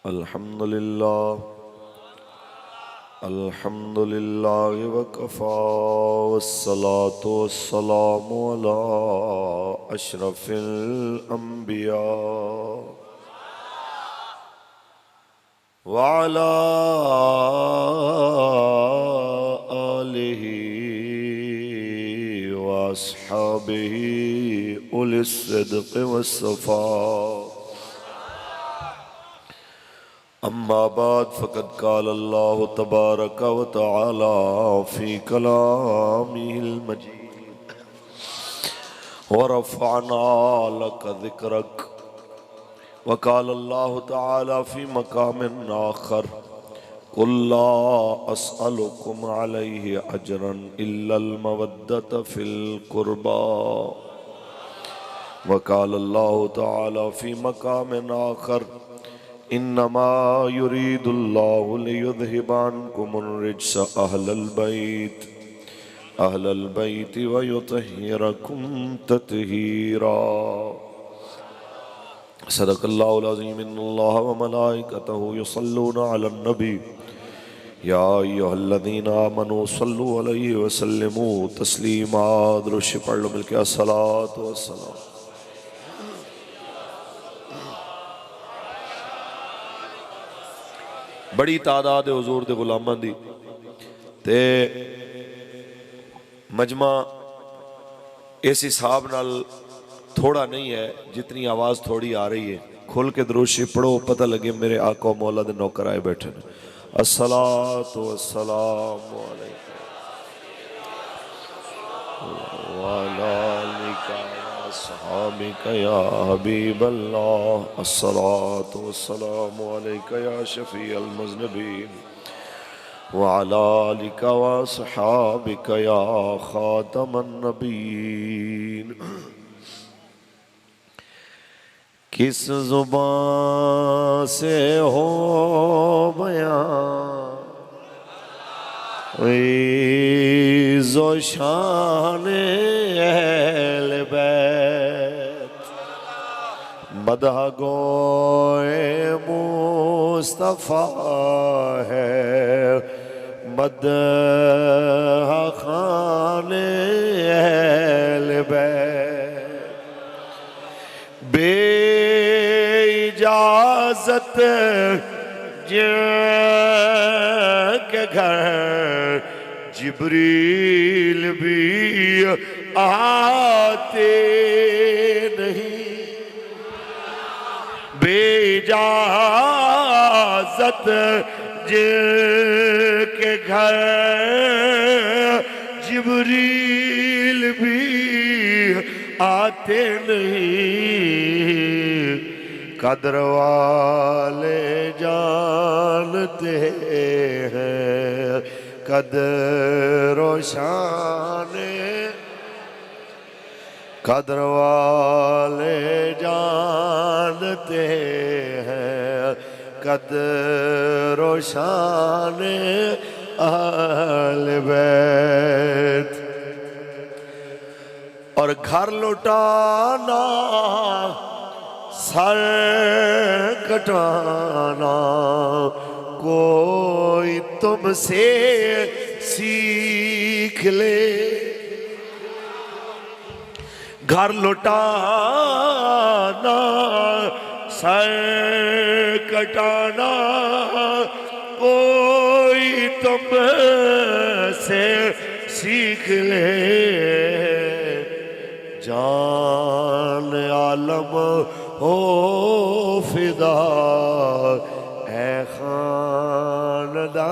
अल्हम्दुलिल्लाह वकफ़ा वस्सलातु वस्सलामु अला अशरफिल अंबिया व अला आलिहि व अस्हाबिहि उलिस सिद्क़ि वस्सफ़ा। अम्मा बाद फ़क़द क़ाल अल्लाहु तबारक व तआला फ़ी कलामिहिल मजीद व रफ़अना लक ज़िक्रक व क़ाल अल्लाहु तआला फ़ी मक़ामिन आख़र क़ुल ला अस्अलुकुम अलैहि अजरन इल्लल मवद्दत फ़िल क़ुरबा व क़ाल अल्लाहु तआला फ़ी मक़ामिन आख़र इन्नमा युरीदुल्लाहु लियुज़हिबा अन्कुमुर रिज्स अहलल बैत व युतहिरकुम तत्हीरा। सदक़ल्लाहुल अज़ीम। इन्नल्लाह व मलाइकतहु युसल्लूना अलन नबी या अय्युहल्लज़ीना आमनू सल्लु अलैहि व सल्लिमू तस्लीमा। दुरूद पढ़ लो मिलके अस्सलातु वस्सलाम। बड़ी तादाद हुजूर दे गुलामां दी ते मजमा इस हिसाब नाल थोड़ा नहीं है जितनी आवाज़ थोड़ी आ रही है। खुल के दुरूद शरीफ पढ़ो, पता लगे मेरे आका मौला दे नौकर आए बैठे ने। अस्सलातु वस्सलामु अलैका व अला आलिका व अस्हाबिका या हबीबल्लाह। अस्सलातु वस्सलामु अलैका या शफ़ीअल मुज़निबीन व अला आलिका व अस्हाबिका या ख़ातमन नबीन। किस ज़ुबान से हो बयां इज़्ज़ो शान अहले बैत मदह गोए मुस्तफ़ा है मदह खाने अहले बैत बेइजाज़त जिनके घर जिब्रील भी आते नहीं बेइजाज़त जिनके घर जिब्रील भी आते नहीं कदर वाले जानते हैं कदर शान कदर वाले जानते हैं कदर शान अहले बैत। और घर लुटाना सर कटाना कोई तुमसे सीख ले। घर लुटाना सर कटाना कोई तुमसे सीख ले। जान आलम हो फिदा है खानदान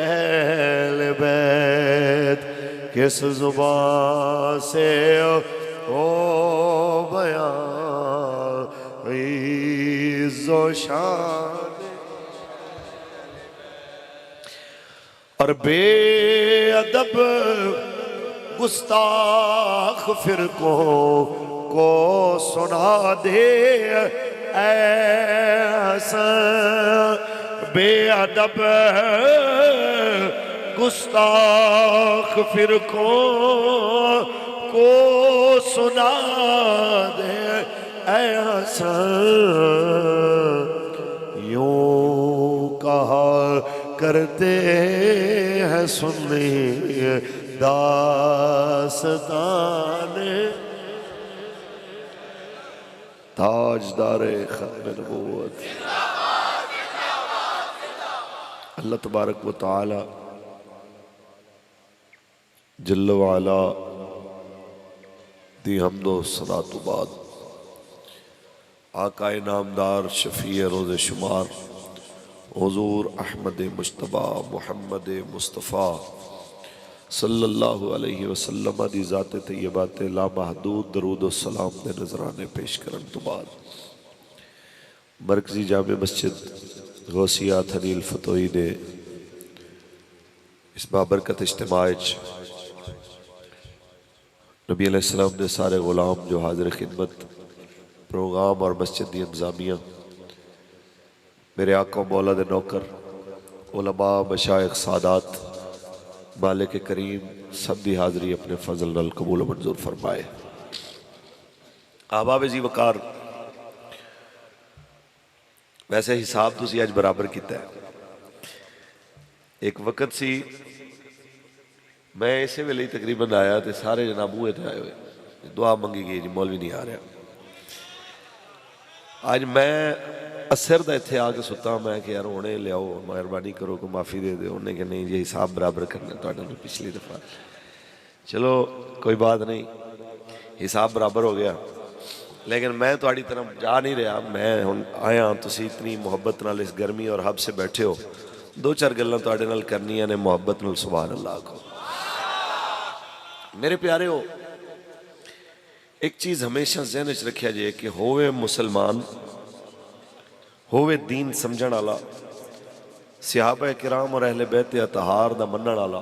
अहले बैत। किस ज़ुबान से हो बयां इज़्ज़ो शान। और बेअदब गुस्ताख फिरकों को सुना दे ऐसा बेअदब गुस्ताख फिरकों को सुना दे ऐसा करते हैं सुन्नी दास्ताने ताजदारे खत्म नबूवत। अल्लाह तबारक व तआला जल्ल व अला दी हम्दो सलातो बाद आकाए नामदार शफी रोज़ शुमार हुज़ूर अहमद मुश्तबा मुहम्मद मुस्तफ़ा सल्लल्लाहु अलैहि वसल्लम दी ज़ात तैयबा ते लामहदूद दरूद व सलाम दे नजराने पेश करन तो बाद मरकजी जामे मस्जिद गौसिया थनील फतोही दे इस बाबरकत इज्तिमा नबी अलैहिस्सलाम दे सारे गुलाम जो हाजिर खिदमत प्रोग्राम और मस्जिद दी इंतजामिया मेरे आका मौला दे नौकर उलमा मशाइख सादात मालिक करीम सब दी हाज़री अपने फजल नाल कबूल मंजूर फरमाए। आबाब जी वकार वैसे हिसाब तुसी अज बराबर किया है। एक वक्त सी मैं इसे वेले ही तकरीबन आया तो सारे जनाब बूहे ते आए हुए दुआ मंगी गई जी मौलवी नहीं आ रहा। अज मैं असर का इतने आके सुता मैं कि यार हुणे लियाओ मेहरबानी करो को माफ़ी दे दो। उन्हें कि नहीं जी हिसाब बराबर करना तो पिछली दफ़ा चलो कोई बात नहीं हिसाब बराबर हो गया लेकिन मैं थोड़ी तरफ जा नहीं रहा। मैं हुण आया तुसी इतनी मुहब्बत नाल इस गर्मी और हब से बैठे हो दो चार गल्लां तुहाडे नाल करनियां ने मुहब्बत नाल सुभान अल्लाह को। मेरे प्यारे हो एक चीज़ हमेशा ज़हन च रखिया जाए कि होवे मुसलमान होवे दीन समझण वाला सहाबा किराम और अहले बैत अतहार दा मनण वाला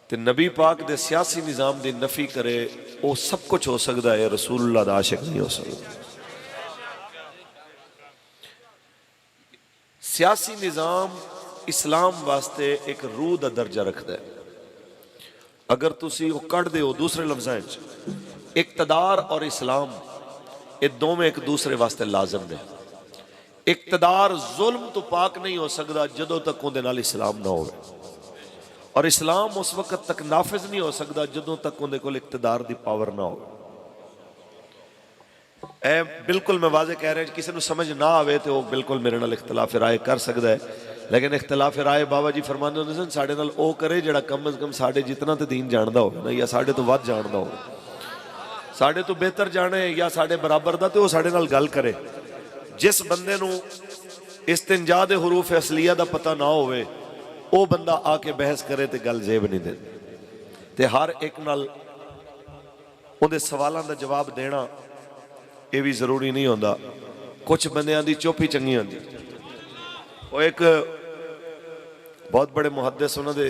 ते नबी पाक दे सियासी निज़ाम दी नफ़ी करे वो सब कुछ हो सकता है रसूलुल्लाह दा आशिक नहीं हो सकता। सियासी निज़ाम इस्लाम वास्ते एक रूह दा दर्जा रखता है। अगर तुसी वो कट दो दूसरे लफ्ज़ां च इक़्तिदार और इस्लाम ये दोवें एक दूसरे वास्ते लाजम ने। इक़्तिदार जुल्म तो पाक नहीं हो सकता जदों तक उहदे नाल इस्लाम ना हो और इस्लाम उस वक्त तक नाफिज नहीं हो सकता जदों तक उहदे कोल इक़्तिदार दी पावर ना हो। ए बिल्कुल मैं वाज़े कह रहा किसी को समझ ना आवे तो बिल्कुल मेरे नाल इख्तिलाफ राय कर सकता है लेकिन इख्तिलाफ राय बाबा जी फरमाते होंदे सन साडे नाल ओ करे जिहड़ा कम अज कम साडे जितना तो दीन जानदा हो ना या साडे तो वध जानदा हो साडे तो बेहतर जाने या साडे बराबर दा तो वो साडे नाल गल करे। जिस बंदे नूं इस्तिंजा दे हुरूफ असलिया दा पता ना होवे वो बंदा आके बहस करे तो गल जेब नहीं दे ते हर एक नाल उहदे सवालों का जवाब देना ये भी जरूरी नहीं होता। कुछ बंदियां दी चुप ही चंगी होंदी। वो एक बहुत बड़े मुहद्दिस उन्होंने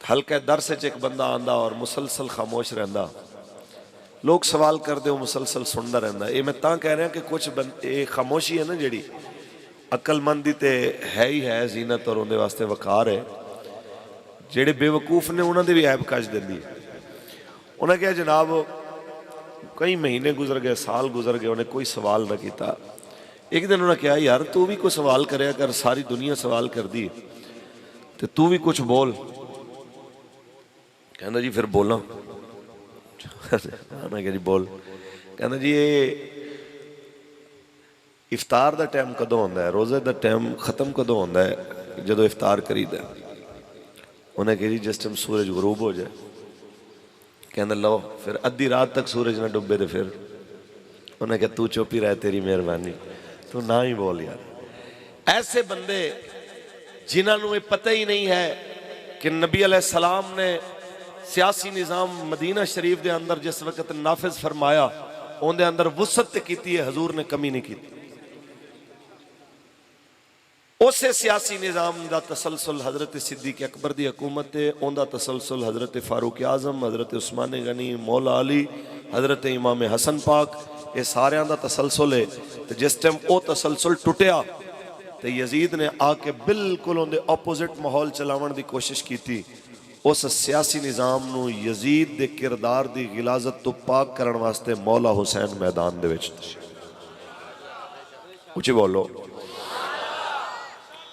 हल्के दरस एक बंदा आंदा और मुसलसल खामोश रहंदा लोग सवाल करते हो मुसलसल सुनता रहता। ये मैं तां कह रहा कि कुछ ये खामोशी है ना जी अकलमंदी तो है ही है जीनत और उन्हें वास्ते वकार है। जेड़े बेवकूफ ने उन्होंने भी ऐब कज देंदी है। उन्हें कहा जनाब कई महीने गुजर गए साल गुजर गए उन्हें कोई सवाल ना किया। एक दिन उन्हें कहा यार तू भी कोई सवाल करे कर सारी दुनिया सवाल कर दी तो तू भी कुछ बोल। कहना जी फिर बोला मैं क्या जी बोल। कहना जी ये इफ्तार का टाइम कदों आता है रोज़े का टाइम खत्म कदों आता है जो इफ्तार करीदा। उन्हें कहा जी जिस टाइम सूरज गरूब हो जाए। कहना लो फिर अद्धी रात तक सूरज ना डुबे तो फिर उन्हें कहा तू चुप ही रह तेरी मेहरबानी तू ना ही बोल यार। ऐसे बंदे जिन्होंने ये पता ही नहीं है कि नबी अलैहिस्सलाम ने सियासी निज़ाम मदीना शरीफ के अंदर जिस वक्त नाफिज फरमाया उनके अंदर वुसत की है हजूर ने कमी नहीं की। उस सियासी निज़ाम का तसलसल हज़रत सिद्दीक़ अकबर की हुकूमत है उनका तसलसल हज़रत फारूक आज़म हज़रत उस्मान गनी मौला अली हज़रत इमाम हसन पाक ये सारियां का तसलसल है। तो जिस टाइम वो तसलसल टुटिया तो यजीद ने आके बिल्कुल उनके ऑपोजिट माहौल चलावन की कोशिश की। उस सियासी निज़ाम नूं यजीद के किरदार की गिलाजत तो पाक करने वास्ते मौला हुसैन मैदान दे विच उच्ची बोलो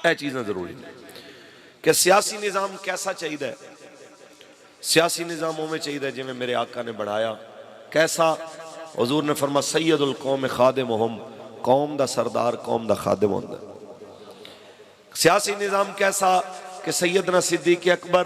यह चीज़ां जरूरी ने कि सियासी निज़ाम कैसा चाहिए। सियासी निज़ाम उमें चाहिए जिमें मेरे आका ने बनाया। कैसा? हुजूर ने फरमा सैयदुल कौम खादिमुहुम, कौम दा सरदार कौम दा खादिम होंदा। सियासी निज़ाम कैसा कि सैयदना सिद्दीक़ अकबर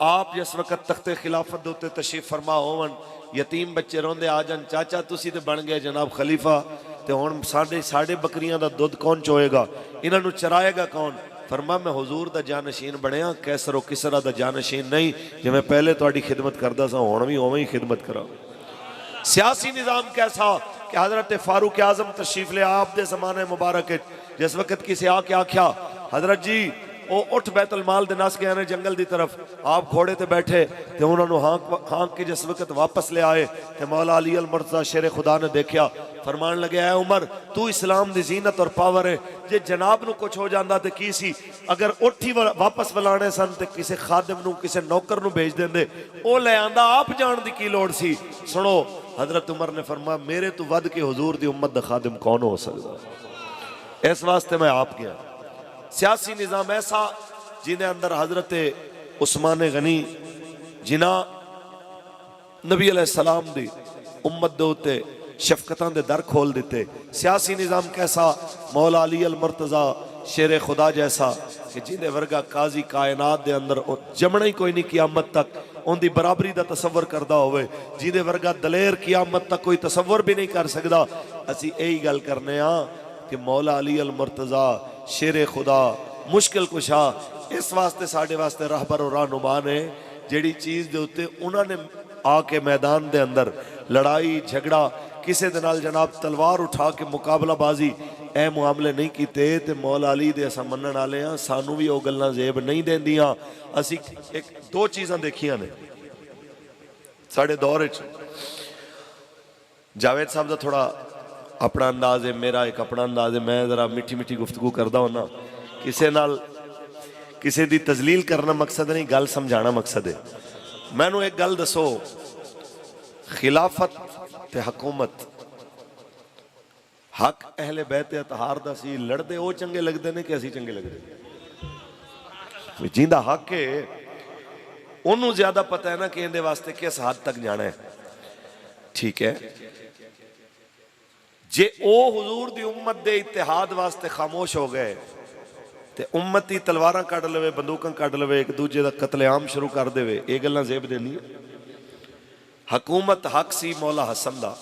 आप जिस वक्त तख्ते खिलाफत दे उत्ते तशरीफ फरमा होवन, यतीम बच्चे रोंदे आ जान, चाचा तुसी ते बन गए जनाब खलीफा, तो हुण साढ़े बकरियां दा दुध कौन चोएगा, इन्हां नूं चराएगा कौन? फरमा मैं हुजूर दा जानशीन बनया, कैसर व किसरा दा जानशीन नहीं। जिवें पहले तुहाडी खिदमत करदा सा हुण भी उवें ही खिदमत करा। सियासी निज़ाम कैसा कि हजरत फारूक आजम तशरीफ ले आप दे ज़माने मुबारक जिस वक्त किसी आके आख्या हजरत जी वो उठ बैतुल माल दे नस गए ने जंगल की तरफ, आप घोड़े ते बैठे तो उन्होंने हाँक के जिस वक्त वापस ले आए तो मौला अली अल मुर्तज़ा शेर खुदा ने देखा, फरमान लगे ऐ उमर तू इस्लाम दी जीनत और पावर है, जे जनाब नू कुछ हो जाता तो की सी, अगर उठ ही वापस बुलाने सन तो किसी खादिम नू किसी नौकर नू भेज देंदे, ओ ले आंदा आप जान दी की लोड़ सी। सुनो हजरत उमर ने फरमाया मेरे तो वध के हुजूर दी उम्मत दा खादिम कौन हो सकता, इस वास्ते मैं आप गया। सियासी निज़ाम ऐसा जिन्हें अंदर हजरत उस्मान गनी जिन्ना नबी अलैहिस्सलाम दी उम्मत दे उत्ते शफकतां दे दर खोल दिते। सियासी निज़ाम कैसा? मौला अली अल मुर्तज़ा शेर खुदा जैसा कि जिन्हें वर्गा काजी कायनात दे अंदर जमना ही कोई नहीं कियामत तक उनकी बराबरी का तसव्वुर करता होवे, जिन्हें वर्गा दलेर कियामत तक कोई तसव्वुर भी नहीं कर सकता। असी यही गल करने कि मौला अली अल मुर्तज़ा शेर खुदा मुश्किल कुशा इस वास्ते साढ़े वास्ते रहबर और रहनुमा ने जिहड़ी चीज़ दे उत्ते उन्होंने आके मैदान दे अंदर लड़ाई झगड़ा किसी दे नाल जनाब तलवार उठा के मुकाबलाबाजी ए मुआमले नहीं कीते ते मौला अली दे असां मनण वाले हां, सानू भी वो गल्लां ज़ेब नहीं देंदियां। असी एक दो चीज़ां देखियां ने साढ़े दौर च। जावेद साहब का थोड़ा अपना अंदाज है, मेरा एक अपना अंदाज है, मैं जरा मिठी मिठी गुफ्तगू करता होना, किसी नाल किसी दी तजलील करना मकसद नहीं, गल समझाना मकसद है। मैनू एक गल दसो, खिलाफत ते हुकूमत हक अहले बैत अतहार दा सी, लड़दे वो चंगे लगते ने कि असी चंगे लगते? जिंदा हक है उन्होंने ज्यादा पता है ना कि इहदे वास्ते किस हद तक जाना है। ठीक है, जे ओ हुजूर दी उम्मत दे इत्तेहाद वास्ते खामोश हो गए ते उम्मत ही तलवारां कढ़ लवे, बंदूकां कढ़ लवे, एक दूजे का कतलेआम शुरू कर देवे, ये गल्लां ज़ेब देंदियां? हुकूमत हक सी मौला हसन दा,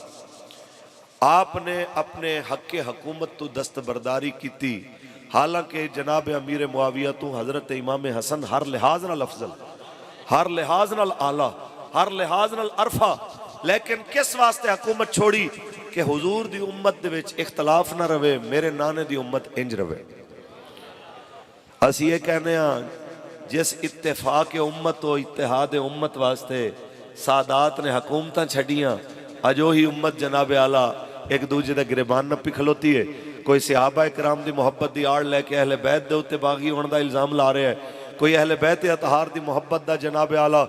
आपने अपने हक के हुकूमत तो दस्तबरदारी की, हालांकि जनाब अमीर मुआविया तो हजरत इमाम हसन हर लिहाज नाल अफजल, हर लिहाज नाल आला, हर लिहाज नाल अरफा, लेकिन किस वास्ते हुकूमत छोड़ी कि हुजूर दी उम्मत दे विच इख्तलाफ ना रवे, मेरे नाने दी उम्मत इंज रवे। असी ये कहने जिस इत्तेफाक उम्मत हो इत्तेहाद उम्मत वास्ते सादात ने हुकूमतां छड़ियां, अजो ही उम्मत जनाब आला एक दूजे का गिरबान नपी खलोती है। कोई सहाबा इकराम की मुहब्बत की आड़ लैके अहले बैत के उत्ते बागी होने का इल्ज़ाम ला रहा है, कोई अहले बैत अतहार की मुहब्बत का जनाब आला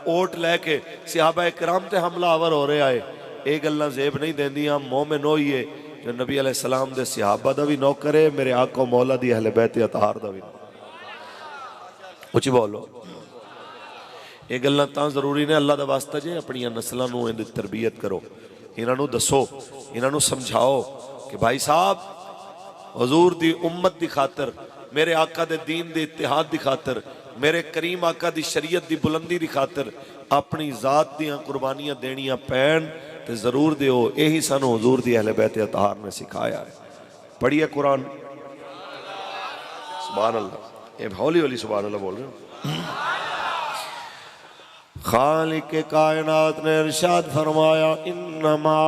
ओट लैके सहाबा इकराम ते हमलावर हो रहा है। ये गल्लां ज़ेब नहीं देंदियां। मोमिन वही है जो नबी अलैहिस्सलाम दे सहाबा दा भी नौकर है, मेरे आका मौला दी अहले बैत अतहार दा भी। उची बोलो, ये गल्लां तां जरूरी ने, अल्लाह दा वास्ता जे अपनी नस्लों नूं इहदी तरबियत करो, इन्हों दसो, इन्हों समझाओ कि भाई साहब हुजूर दी उम्मत की खातर, मेरे आका दे दीन दे इत्तेहाद की खातर, मेरे करीम आका दी शरीयत की बुलंदी की खातर अपनी जात दियां कुर्बानियां देनियां पैन ते जरूर दिओ। यही सानू हुजूर दी अहले बैत अतहार ने सिखाया है। पढ़िए कुरान, सुभान अल्लाह, ये हौली हौली सुभान अल्लाह बोल रहे हो। खालिक कायनात ने इरशाद फरमाया, इन्नमा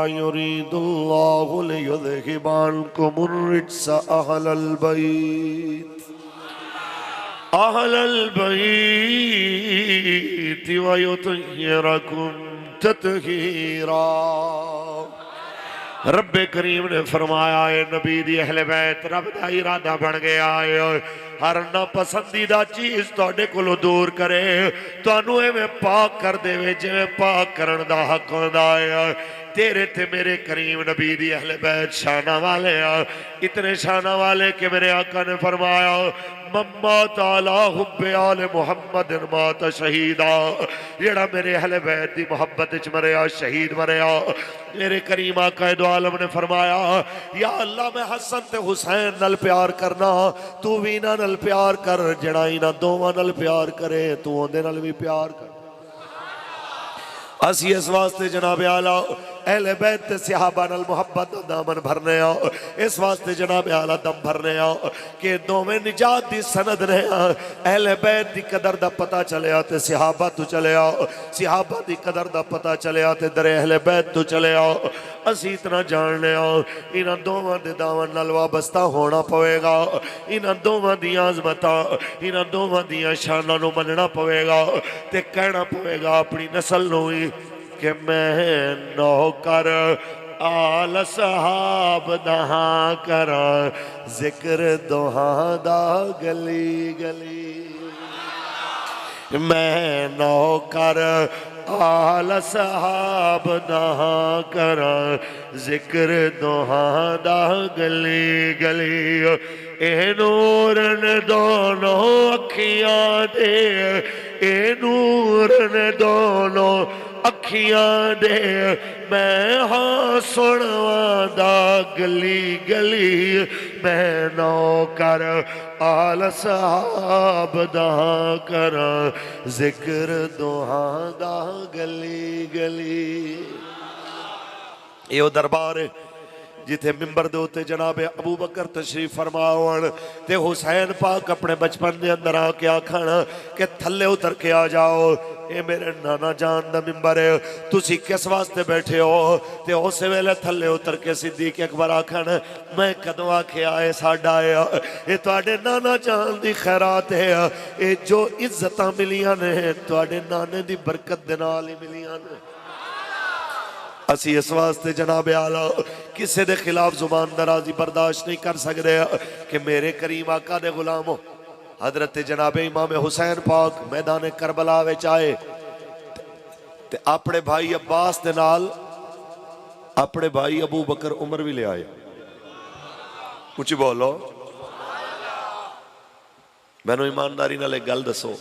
युरीदुल्लाहु लियुज़हिबानकुमुर रिज्सा अहलल बैत व युतहिरकुम तत्हीरा। रब्बे करीम ने फरमाया, नबी दी अहले बैत रब दा इरादा बन गया है, हर नापसंदीदा चीज़ तुहाडे कोलों दूर करे, तुहानू एवें पाक कर देवे जिवें पाक करन दा हक हुंदा है। तेरे ते मेरे करीम नबी दी अहले बैत शाना वाले इतने शाना वाले कि मेरे आका ने फरमाया मम्मा ताला हुब्बे आले मुहम्मद मात शहीदा, जेड़ा मेरे अहले बैत दी मोहब्बत च मरिया शहीद मरिया। मेरे करीम आका दो आलम ने फरमाया या अल्लाह मैं हसन ते हुसैन नाल प्यार करना, तू भी इन्हां नाल प्यार कर, जेड़ा इन्हां दोवां नाल प्यार करे तू उहदे नाल भी प्यार कर। असी इस वास्ते जनाब आला अहले बैत सहाबा नाल मुहब्बत दा दामन भरने आ, इस वास्ते जनाब आला दम भरने आ कि दोवें निजात दी सनद ने। अहले बैत दी कदर दा पता चलिया ते सहाबा तू चलिया, सहाबा दी कदर दा पता चलिया ते दरे अहले बैत तू चलिया। असी इतना जानने आ इन्हां दोवां दे दामन नाल वाबस्ता होना पवेगा, इन्हां दोवां दी अज़मतां इन्हां दोवां दी शानां नूं मनना पवेगा ते कहना पवेगा अपनी नस्ल नूं ही कि मैं नौकर आल सहाब दहा करा, जिक्र दोहा दा गली गली। मैं नौकर आल सहाब दहा करा, जिक्र दोहा दा गली गली। ए नूरन दोनों अखियां दे, ए नूरन दोनों अखियां दे, मैं हाँ सुनवादा गली गली। मैं नौकर आल साहब दा करा, जिक्र दोहा दा गली गली। यो दरबार है जिथे मिंबर दे उत्ते जनाब अबू बकर तशरीफ फरमावन ते हुसैन पाक अपने बचपन के अंदर आके आखन कि थले उतर के आ जाओ, ये मेरे नाना जान दा मिंबर है, तुसी किस वास्ते बैठे हो? ते उस वेले थले उतर के सिद्दीक अकबर आखन मैं कदों आखिया है साडा है, ये तुहाडे नाना जान दी खैरात है, ये जो इज्जतां मिलियां ने तुहाडे नाने दी बरकत दे नाल ही मिलियां ने। असी इस वास्ते जनाब आला किसी के खिलाफ जुबान दराजी बर्दाश्त नहीं कर सकते कि मेरे करीम आका दे गुलाम हो। हजरत जनाब इमाम हुसैन पाक मैदान करबला विच आए ते अपने भाई अब्बास दे नाल अपने भाई अबू बकर उमर भी ले आए। कुछ बोलो, मैनू ईमानदारी नाल एक गल दसो,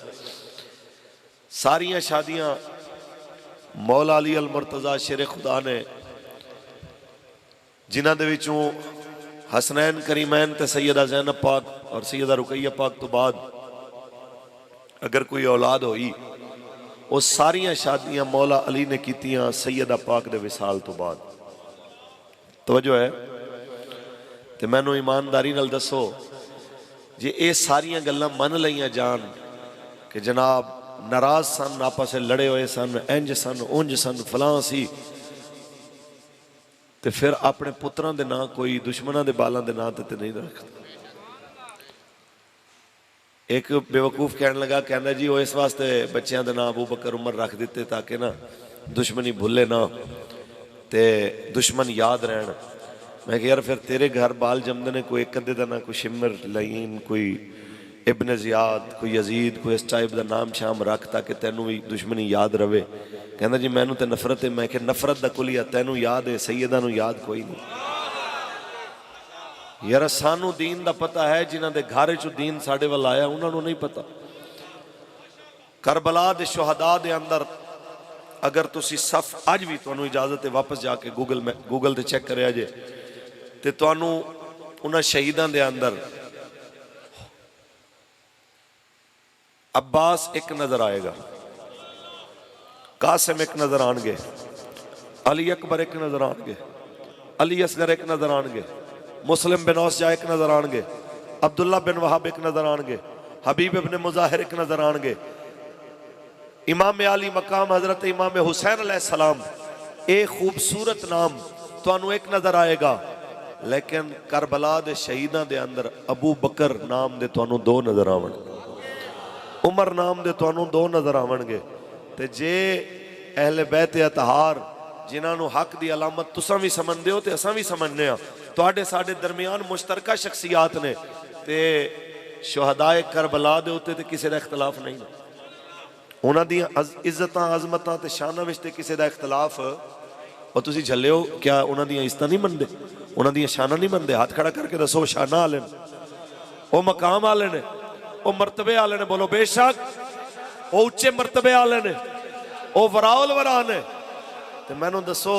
सारियां शादियां मौला अली अल मुर्तजा शेर खुदा ने जिन्हां दे विचों हसनैन करीमैन ते सैयदा ज़ैनब पाक और सैयदा रुकैया पाक तो बाद अगर कोई औलाद होई, वो सारियां शादियां मौला अली ने कीतियां सैयदा पाक दे विसाल तो बाद। तवज्जो है? ते मैनू ईमानदारी नाल दसो जे ये सारियां गल्लां मन लईयां जान कि जनाब नाराज सन, आपस से लड़े हुए सन, इंज सन उंज सन फलां सी, ते फिर अपने पुत्रां दे नां कोई दुश्मनां दे बालां दे नां ते नहीं रखता। एक बेवकूफ कहने लगा, कहना जी वो इस वास्ते बच्चों के नाम अबू बकर उमर रख दिते ताकि ना दुश्मनी भुले ना ते दुश्मन याद रहन। मैं कहा यार फिर तेरे घर बाल जमदे ने, कोई एक अद्धे का ना कोई शिमर लईन, कोई इब्न ज़ियाद, कोई यजीद, कोई इस टाइप का नाम शाम रख ताकि तेनों भी दुश्मनी याद रवे। कहना जी मैनू तो नफरत है। मैं क्या नफरत का कुलिया तेनों याद है, सैयदा नू याद कोई नहीं। यार सानू दीन का पता है, जिन्हों के घर चो दीन साढ़े वाल आया उन्होंने नहीं पता। करबला दे शुहदा दे अंदर अगर तुसी सफ अज भी तुहानू इजाजत है वापस जाके गूगल ते चेक करे जे ते तुहानू उन्हां शहीदां दे अंदर अब्बास एक नजर आएगा, कासिम एक नजर आएंगे, अली अकबर एक नजर आएंगे, अली असगर एक नजर आएंगे, मुस्लिम बिन औसजा एक नजर आएंगे, अब्दुल्ला बिन वहाब एक नजर आएंगे, हबीब इब्न मुजाहिर एक नजर आएंगे, इमाम अली मकाम हजरत इमाम हुसैन अलैहिस्सलाम, एक खूबसूरत नाम तुहानू एक नजर आएगा। लेकिन करबला दे शहीदां दे अंदर अबू बकर नाम दे तुहानू दो नजर आवन, उमर नाम दे तुहानू दो नजर आवणगे। ते जे अहले बैत अतहार जिन्होंने हक की अलामत तुसां भी समझते हो तो असां भी समझने, तुहाडे साडे दरमियान मुश्तरका शख्सियात ने, ते शुहदाए करबला दे उत्ते ते किसी दा इख्तलाफ नहीं, उन्हां दी इज्जतां अजमतां ते शानां विच ते किसी दा इख्तलाफ। और तुसीं झल्लिओ क्या उन्हां दी इज्जतां नहीं मनदे, उन्हां दी शानां नहीं मनदे? हाथ खड़ा करके दसो शानां आले ने, वो मकाम आले ने, वो मरतबे आले ने। बोलो बेशक वो उच्चे मरतबे आले ने, वो वराउल वरा ने। ते मैनू दसो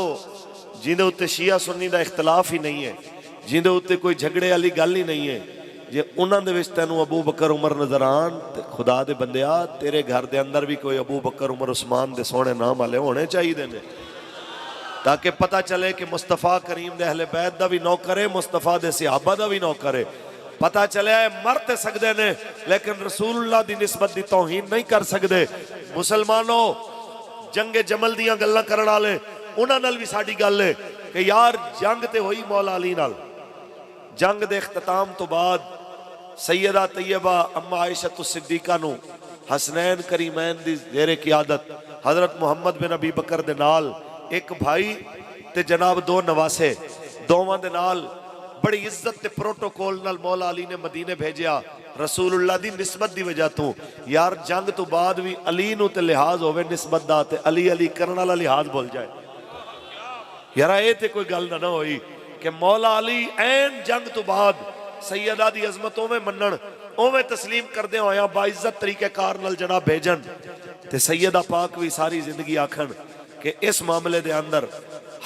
जिंदे उत्ते शिया सुन्नी दा इख्तलाफ ही नहीं है, जिंदे उत्ते कोई झगड़े वाली गल ही नहीं है, जे उन्हां दे विच तैनू अबू बकर उमर नजर आन ते खुदा दे बंदिया तेरे घर दे अंदर भी कोई अबू बकर उमर उस्मान दे सोहने नाम वाले होने चाहिए ने, ताकि पता चले कि मुस्तफा करीम दे अहले बैत दा भी नौकर है, मुस्तफा दे सहाबा दा भी नौकर है। पता चले मर ते सकदे ने लेकिन रसूलुल्लाह दी निस्बत दी तौहीन नहीं कर सकदे। मुसलमानों जंगे जमल दियां गल्लां करन वाले उन्हां नाल भी साडी गल है कि यार जंग ते होई मौला अली नाल। जंग दे इख्तिताम तो बाद सैयदा तैयबा अम्मा आयशा सिद्दीका नू हसनैन करीमैन दी ज़ेरे क़ियादत हजरत मुहम्मद बिन अबी बकर दे नाल एक भाई ते जनाब दो नवासे दोवां दे नाल बड़ी इज्जत ते प्रोटोकॉल नाल मौला अली ने मदीने भेजिया रसूलुल्लाह दी निस्बत दी वजह तो। यार जंग तो बाद भी अली नू ते लिहाज होवे निस्बत दा ते अली अली करन वाला लिहाज भुल जाए। यार ये ते कोई गल ना होई कि मौला अली ऐन जंग तो बाद सैयदा दी अजमत उवें मनन उवें तस्लीम करदे होया बाइज्जत तरीके कार नाल जनाब भेजन ते सैयदा पाक भी सारी जिंदगी आखन कि इस मामले दे अंदर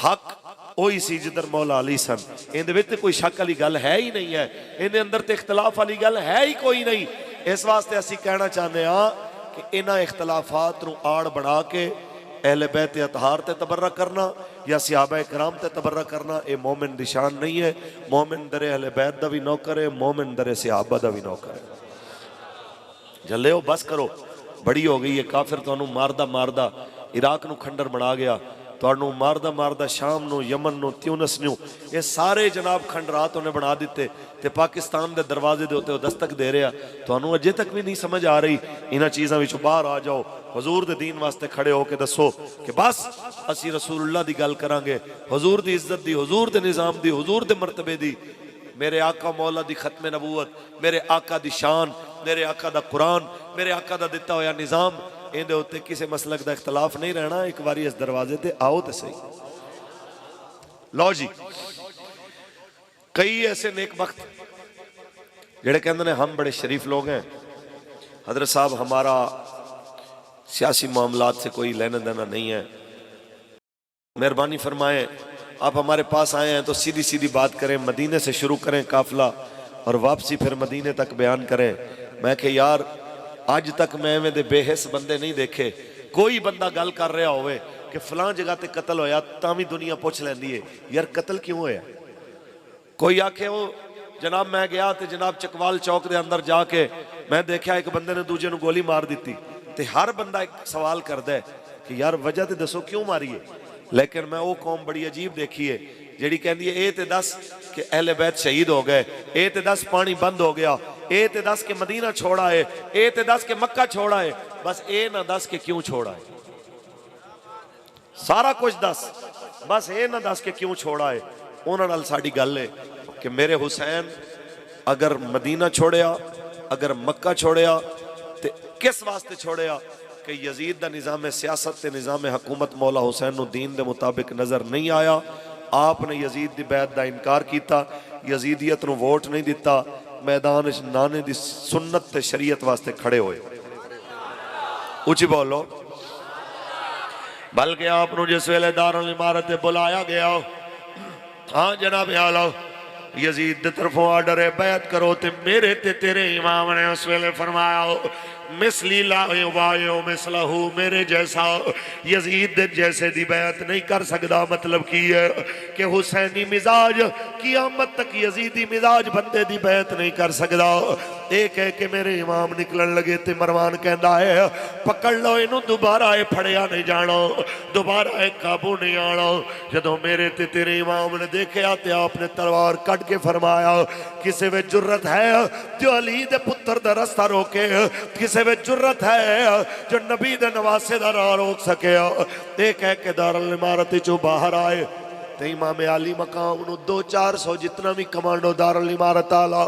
हक ओही सी जिधर मौला अली सन। इहदे विच कोई शक वाली गल है ही नहीं है, इहदे अंदर ते इख्तलाफ वाली गल है ही कोई नहीं। इस वास्ते असीं कहना चाहते हाँ कि इन्हां इख्तलाफात नूं आड़ बना के अहले बैत अतहार ते तबर्रा करना या सहाबा कराम ते तबर्रा करना ये मोमिन दी शान नहीं है। मोमिन दरे अहले बैत दा भी नौकर है, मोमिन दरे सहाबा दा भी नौकर है। जल्ले बस करो, बड़ी हो गई है। काफिर तुहानू मारदा मारदा इराक नू खंडर बना गया, तुहानू मारदा मारदा शाम नू यमन नू त्यूनस नू ये सारे जनाब खंडरात उन्हें बना दिते ते पाकिस्तान दे दरवाजे दे उत्ते दस्तक दे रहा। तुहानू अजे तक भी नहीं समझ आ रही, इन्हां चीज़ां विचों बाहर आ जाओ, हजूर दे दीन वास्ते खड़े होके दसो कि बस असी रसूलुल्लाह दी गल करांगे, हजूर दी इज्जत दी, हजूर दे निज़ाम दी, हजूर दे मरतबे दी, मेरे आका मौला दी खत्म नबूवत, मेरे आका दी शान, मेरे आका दा कुरान, मेरे आका दा दिता होया निज़ाम, इहदे उत्ते किसी मसलक दा इख्तलाफ नहीं रहना। एक बारी इस दरवाजे ते आओ तो सही। लो जी, कई ऐसे नेक वक्त जेड़े कहते हैं हम बड़े शरीफ लोग हैं, हजरत साहब हमारा सियासी मामलात से कोई लेना देना नहीं है, मेहरबानी फरमाएं आप हमारे पास आए हैं तो सीधी सीधी बात करें, मदीने से शुरू करें काफिला और वापसी फिर मदीने तक बयान करें। मैं कि यार अज तक मैं एवें दे बेहिस बंदे नहीं देखे। कोई बंदा गल कर रहा होवे कि फलां जगह ते कतल होया तां भी दुनिया पुछ लैंदी है यार कतल क्यों होया। कोई आखे वो जनाब मैं गया तो जनाब चकवाल चौक के अंदर जाके मैं देखा एक बंदे ने दूजे नूं गोली मार दी ते हर बंदा एक सवाल करता है कि यार वजह तो दसो क्यों मारी है। लेकिन मैं वो कौम बड़ी अजीब देखी है जिहड़ी कहती है ये तो दस कि अहले बैत शहीद हो गए, ये तो दस पानी बंद हो गया, ये तो दस के मदीना छोड़ा है, ये तो दस के मक्का छोड़ा है, बस ये ना दस के क्यों छोड़ा है। सारा कुछ दस, बस ये ना दस के क्यों छोड़ा है। उन्हां नाल साडी गल है कि मेरे हुसैन अगर मदीना छोड़िया, अगर मक्का छोड़िया तो किस वास्ते छोड़िया कि यजीद दा निज़ाम सियासत ते निज़ाम हुकूमत मौला हुसैन नूं दीन दे मुताबिक नज़र नहीं आया। आपने यजीद दी बैत दा इनकार किया, यजीदियत नूं वोट नहीं दिता, मैदान नाने दी सुन्नत ते शरीयत वास्ते खड़े होए। उची बोलो। बल्कि आपनूं जिस वेले दारुल इमारत बुलाया गया, हाँ जनाब आलो यजीद दे तरफों आर्डर है बैत करो, ते मेरे ते तेरे इमाम ने उस वेले फरमाया मिसली ला वायो मिसलहू, मेरे जैसा यजीद दे जैसे दी बैत नहीं कर सकता। मतलब की है कि हुसैनी मिजाज कियामत तक यजीदी मिजाज बंदे दी बैत नहीं कर सकता। एक है कि मेरे इमाम निकलन लगे ते मरवान कहता है पकड़ लो इनू, दोबारा ये फड़िया नहीं जाना, दोबारा ये काबू नहीं आना। जदों मेरे ते तेरे इमाम ने देखा तो आपने तलवार कट के फरमाया किसी में जुर्रत है जो अली दे पुत्र दा रास्ता रोके, किसी में जुर्रत है जो नबी दे नवासे दा राह रोक सके। ये कह के दारुल इमारत चो बाहर आए तो इमाम अली मकाम नूं 200-400 जितना भी कमांडो दारुल इमारत आला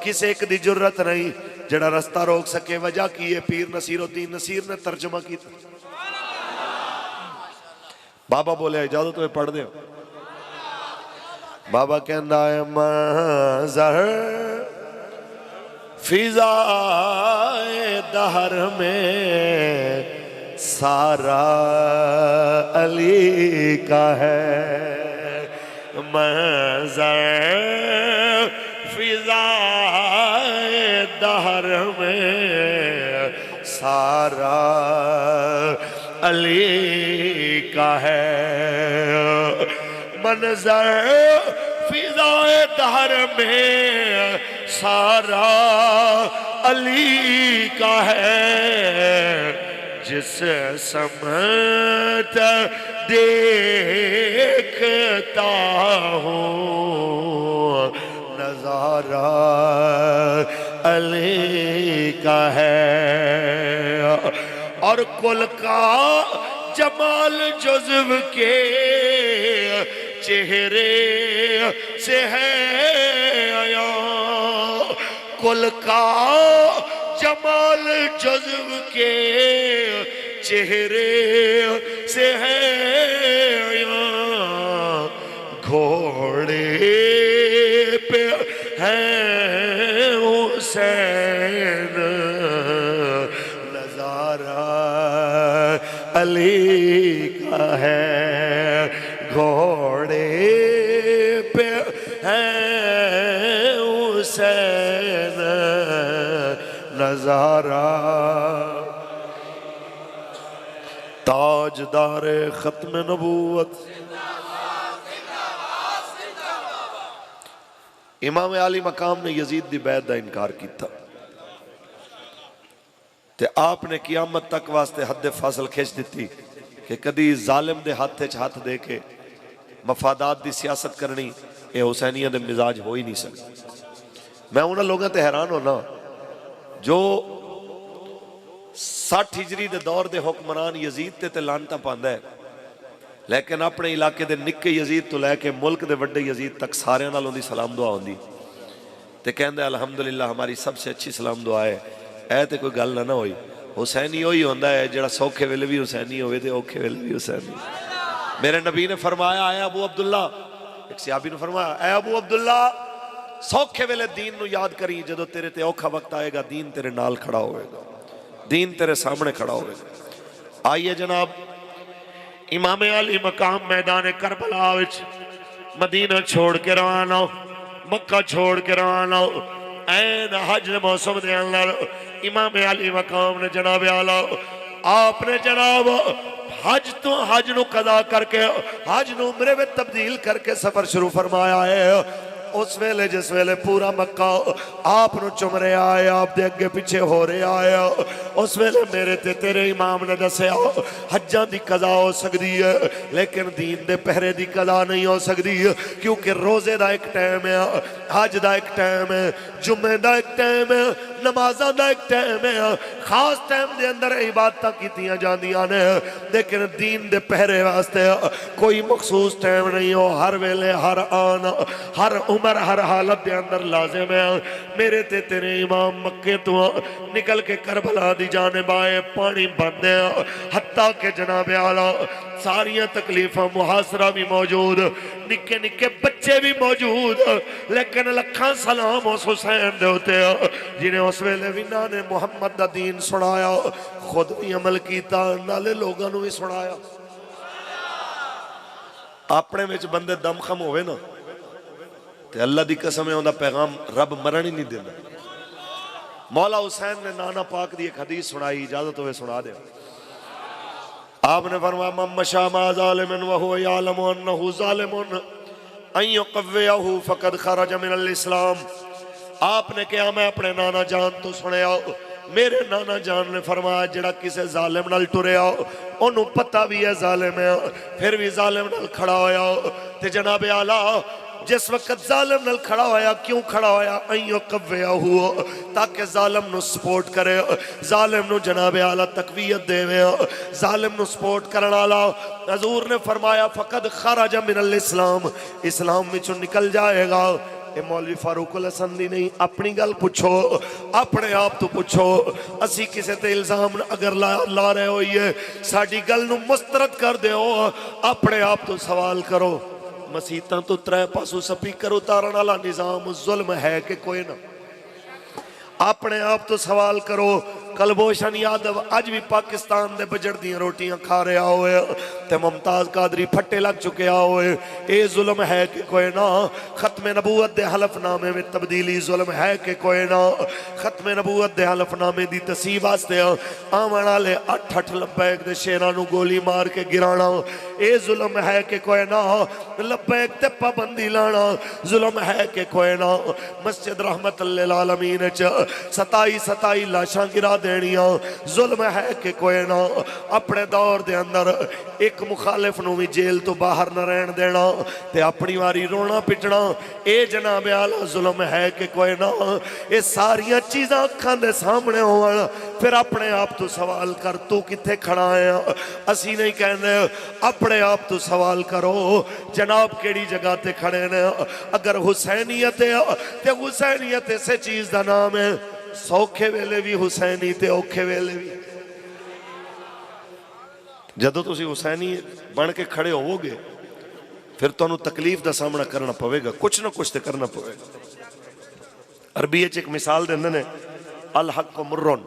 किसी एक दी जुर्रत नहीं। जड़ा रस्ता रोक सके। वजह की है? पीर नसीरुद्दीन नसीर ने तर्जमा किया। बाबा बोले इजाजत है पढ़ दे। बाबा कहंदा है मंज़र फिज़ाए दहर में सारा अली का है। मंज़र फिज़ाए दहर में सारा अली का है। मंज़र फिज़ाए दहर में सारा अली का है। जिस समत देखता हूँ नज़ारा अली का है। और कुल का जमाल जुज़्व के चेहरे से है आया। कुल का जमाल जुज़्व के चेहरे से है आया। घोड़े पे है हुसैन नज़ारा अली का है। घोड़े पे है हुसैन नज़ारा। ताजदार खत्म नबूवत इमाम आली मकाम ने यजीद दी बैत दा इनकार किया ते आपने कियामत तक वास्ते हद फासल खिंच दी कि कदी जालिम दे हाथ च हाथ दे के मफादात दी सियासत करनी ये हुसैनिया दे मिजाज हो ही नहीं सकती। मैं उन्होंने लोगों ते हैरान होना जो 60 हिजरी दे दौर दे हुक्मरान यजीद ते लानता पांदा है, लेकिन अपने इलाके दे निक्के यजीद तो लैके मुल्क दे वड्डे यजीद तक सारे नाल उहदी सलाम दुआ होंदी ते कहंदा अल्हम्दुलिल्लाह हमारी सबसे अच्छी सलाम दुआ है। ऐ ते कोई गल ना होई। हुसैनी वही होंदा है जिहड़ा सौखे वेले भी हुसैनी होवे ते औखे वेले भी हुसैनी। मेरे नबी ने फरमाया है अबू अब्दुल्ला, एक सहाबी ने फरमाया है अबू अब्दुल्ला सौखे वेले दीन नू याद करी, जदों तेरे ते औखा वक्त आएगा दीन तेरे नाल खड़ा होएगा, दीन तेरे सामने खड़ा होएगा। आइए जनाब, इमाम अली मकाम मैदान करबला विच मदीना छोड़ के रवाना, मक्का छोड़ के रवाना, ऐन हज मौसम दे अंदर इमाम अली मकाम ने जनाब आला आपने जनाब हज तो हज नू कदा करके हज नू उम्रे में तब्दील करके सफर शुरू फरमाया है। उस वेले जिस वेले पूरा मक्का आप चुम रहा है, आप दे अगे पिछे हो रहा है, उस वेले मेरे ते तेरे इमाम ने दसिया हज्जां दी कज़ा हो सकती है लेकिन दीन दे पहरे दी कज़ा नहीं हो सकती, क्योंकि रोजे दा एक टाइम है, हज दा एक टाइम है, जुम्मे दा एक टाइम है, नमाज़ां दा एक टाइम है, खास टाइम दे अंदर इबादतां कीतियां जांदियां ने, लेकिन दीन दे पहरे वास्ते कोई मखसूस टाइम नहीं हो। हर वेले हर आन हर उम्र हर हालत के अंदर लाजिम है। मेरे ते तेरे इमाम मक्के तो निकल के करबला दी जानिब आए, पानी बंद है, हत्ता के जनाब आला सारियां तकलीफां मुहासरा भी मौजूद, निक्के निक्के बच्चे भी मौजूद, लेकिन लखा सलाम उस हुसैन दे उते जिन्हें उस वेले भी ना ने मुहम्मद दा दीन सुनाया, खुद भी अमल किया, नाले लोगों नू भी सुनाया। अपने विच बंदे दमखम होवे ना ते अल्लाह दी कसम है उनका पैगाम रब मरण ही नहीं देता। मौला हुसैन ने नाना पाक दी एक हदीस सुनाई, इजाजत होवे सुना दे। आपने फरमाया मम्मशा मा ज़ालिमिन व हुवा यअलमु अन्नहु ज़ालिमुन अन युक़व्वियहु फ़क़द ख़रज मिनल इस्लाम। आपने कहा मैं अपने नाना जान तो सुनिया, मेरे नाना जान ने फरमाया जिहड़ा किसी जालिम नाल टुरिया ओनू पता भी है जालिम है, फिर भी जालिम नाल खड़ा होया ते जनाब आला जिस वक्त जालिम नाल खड़ा होया, क्यों खड़ा होया? अयो कव्या हुआ ताकि जालिम नु सपोर्ट करे, जालिम नु जनाब आला तकवीयत देवे, जालिम नु सपोर्ट करने वाला। हजूर ने फरमाया फकद खरज मिनल इस्लाम, इस्लाम विचों निकल जाएगा। ये मौलवी फारूक हसन दी नहीं, अपनी गल पुछो, अपने आप तो पुछो। असी किसी ते इल्जाम अगर ला रहे होइए, साडी गल नूं मुस्तरद कर दो, अपने आप तो सवाल करो। मसीतां तो त्रै पासों स्पीकर उतारन वाला निजाम जुल्म है कि कोई ना? अपने आप तो सवाल करो। कलभूषण यादव अज भी पाकिस्तान दे बजट दी रोटियां खा रहा होए ते मुमताज कादरी फट्टे लग चुके होए, ये जुल्म है कि कोई ना? खत्म नबूवत दे हलफनामे में तब्दीली जुल्म है कि कोई ना? खत्म नबूवत दे हलफनामे दी तसीह वास्ते आवन वाले 8-8 लब्बैक दे शेरां नूं गोली मार के गिराना, ये जुल्म है कि कोई ना? लब्बैक ते पाबंदी लाना जुल्म है कि कोई ना? मस्जिद रहमतुल लिल आलमीन च 27 लाशां गिरा देनियां जुल्म है कि कोई ना? अपने दौर दे अंदर एक मुखालिफ नूं भी जेल तो बाहर न रहन देना ते अपनी वारी रोना पिटना, ये जनाब आला जुल्म है कि कोई ना? ये सारियां चीज़ां अखां दे सामने होवन, फिर अपने आप तो सवाल कर, तू कित्थे खड़ा है? असी नहीं कहने, अपने आप तो सवाल करो, जनाब केड़ी जगह ते खड़े ने? अगर हुसैनियत है ते हुसैनियत इसे चीज़ का नाम है, सौखे वेले भी हुसैनी ते औखे वेले भी। जदों तुसी हुसैनी बन के खड़े होवोगे फिर तुहानू तकलीफ का सामना करना पवेगा, कुछ ना कुछ तो करना पवेगा। अरबी एक मिसाल देंदे ने, अल हक मुर्रन,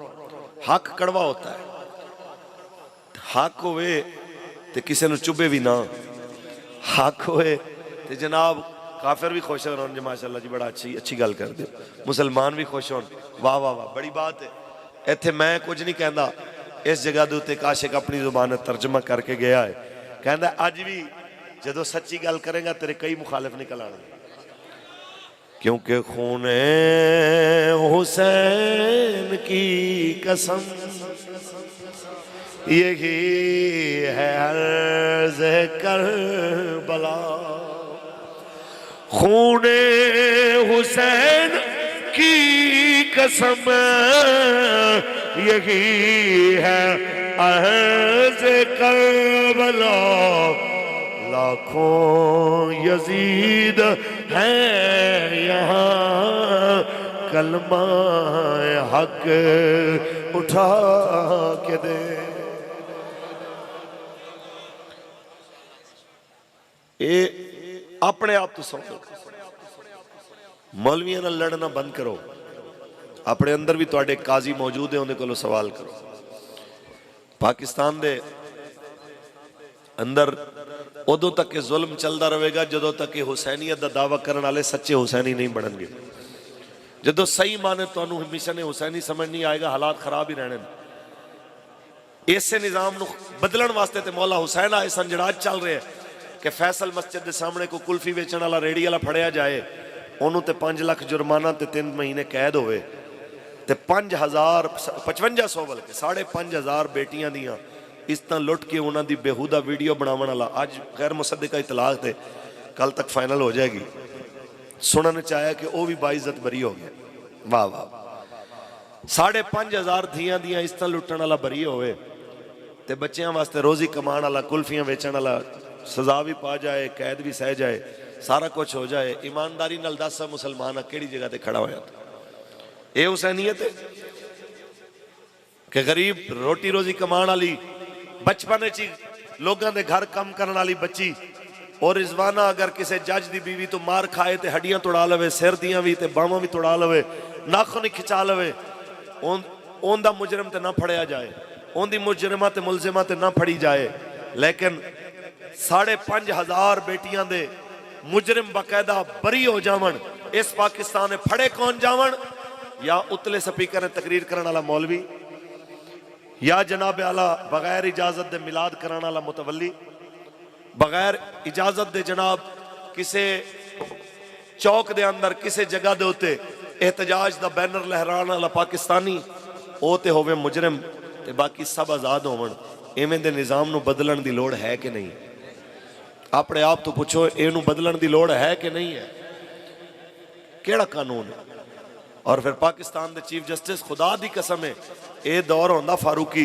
हक कड़वा होता है। हक होवे ते किसी नू चुभे भी ना, हक होए ते जनाब काफिर भी खुश हो जी, माशाअल्लाह जी बड़ा अच्छी गल कर दो, मुसलमान भी खुश हो, वाह वाह वाह बड़ी बात है। इत्थे मैं कुछ नहीं कहता, इस जगह के उत्ते काशिक अपनी जुबान तर्जमा करके गया है, कहता अज भी जदों सच्ची गल करेगा तेरे कई मुखालिफ निकल आने, क्योंकि खूने हुसैन की कसम यही है अर्ज़ करबला, खूने हुसैन की कसम यही है अर्ज़ करबला, लाखों यजीद हैं यहाँ कलमा हक उठा के दे। ये अपने आप तो समझो, मौलवियों नाल लड़ना बंद करो। अपने अंदर भी तुहाडे काजी मौजूद है, उन्हें कोलों सवाल करो। पाकिस्तान दे अंदर उदों तक ये जुल्म चलता रहेगा जदों तक ये हुसैनीयत का दावा करने वाले सच्चे हुसैनी नहीं बनणगे। जदों सही माने तुहानू मिशन हुसैनी समझ नहीं आएगा, हालात खराब ही रहने। इसे निज़ाम नू बदलण वास्ते ते मौला हुसैन आए सन, जिहड़ा अज चल रहा है कि फैसल मस्जिद के सामने कोई कुल्फी वेचण वाला रेड़ी वाला फड़िया जाए, उन्होंने तो 5 लाख जुर्माना ते 3 महीने कैद होवे ते 5500 बल्कि 5500 बेटियां दियां इज्जतां लुट के उन्हों की बेहूदा वीडियो बनावन वाला अज गैर मुसद्दिका इतलाक थे, कल तक फाइनल हो जाएगी। सुनने चाहे कि वह भी बाइज्जत बरी हो गया, वाह वाह। 5500 धियां दियां इज्जतां लुटण वाला बरी होवे ते बच्चों वास्ते रोजी कमान वाला कुल्फियां वेचण वाला सजा भी पा जाए, कैद भी सह जाए, सारा कुछ हो जाए। ईमानदारी नाल दस मुसलमान केड़ी जगह ते खड़ा होया? ये हुसैनियत है कि गरीब रोटी रोजी कमान वाली बचपन च लोगों के घर कम करने वाली बच्ची और रिजवाना अगर किसी जज की बीवी तो मार खाए तो हड्डियां तोड़ा लवे, सिर दियां भी तो बावां भी तोड़ा लवे, नाखून ही खिंचा लवे, उनका मुजरम तो ना फड़िया जाए, उनकी मुजरिमा ते मुलजिमा ते ना फड़ी जाए, लेकिन 5500 बेटियां दे मुजरिम बाकायदा बरी हो जावन। इस पाकिस्तान में फड़े कौन जावन? या उतले स्पीकर ने तकरीर करने वाला मौलवी, या जनाब आला बगैर इजाजत दे मिलाद कराने वाला मुतवली, बगैर इजाजत दे जनाब किसे चौक दे अंदर किसे जगह दे उत्ते एहतजाज दा बैनर लहराने वाला पाकिस्तानी, वो ते होवे मुजरिम ते बाकी सब आजाद होवन। इवें दे निज़ाम नूं बदलण दी लोड़ है कि नहीं? अपने आप तो पुछो, इनू बदलण दी लोड़ है कि नहीं है? केड़ा कानून है? और फिर पाकिस्तान दे चीफ जस्टिस, खुदा दी कसम है, ये दौर होंदा फारूकी,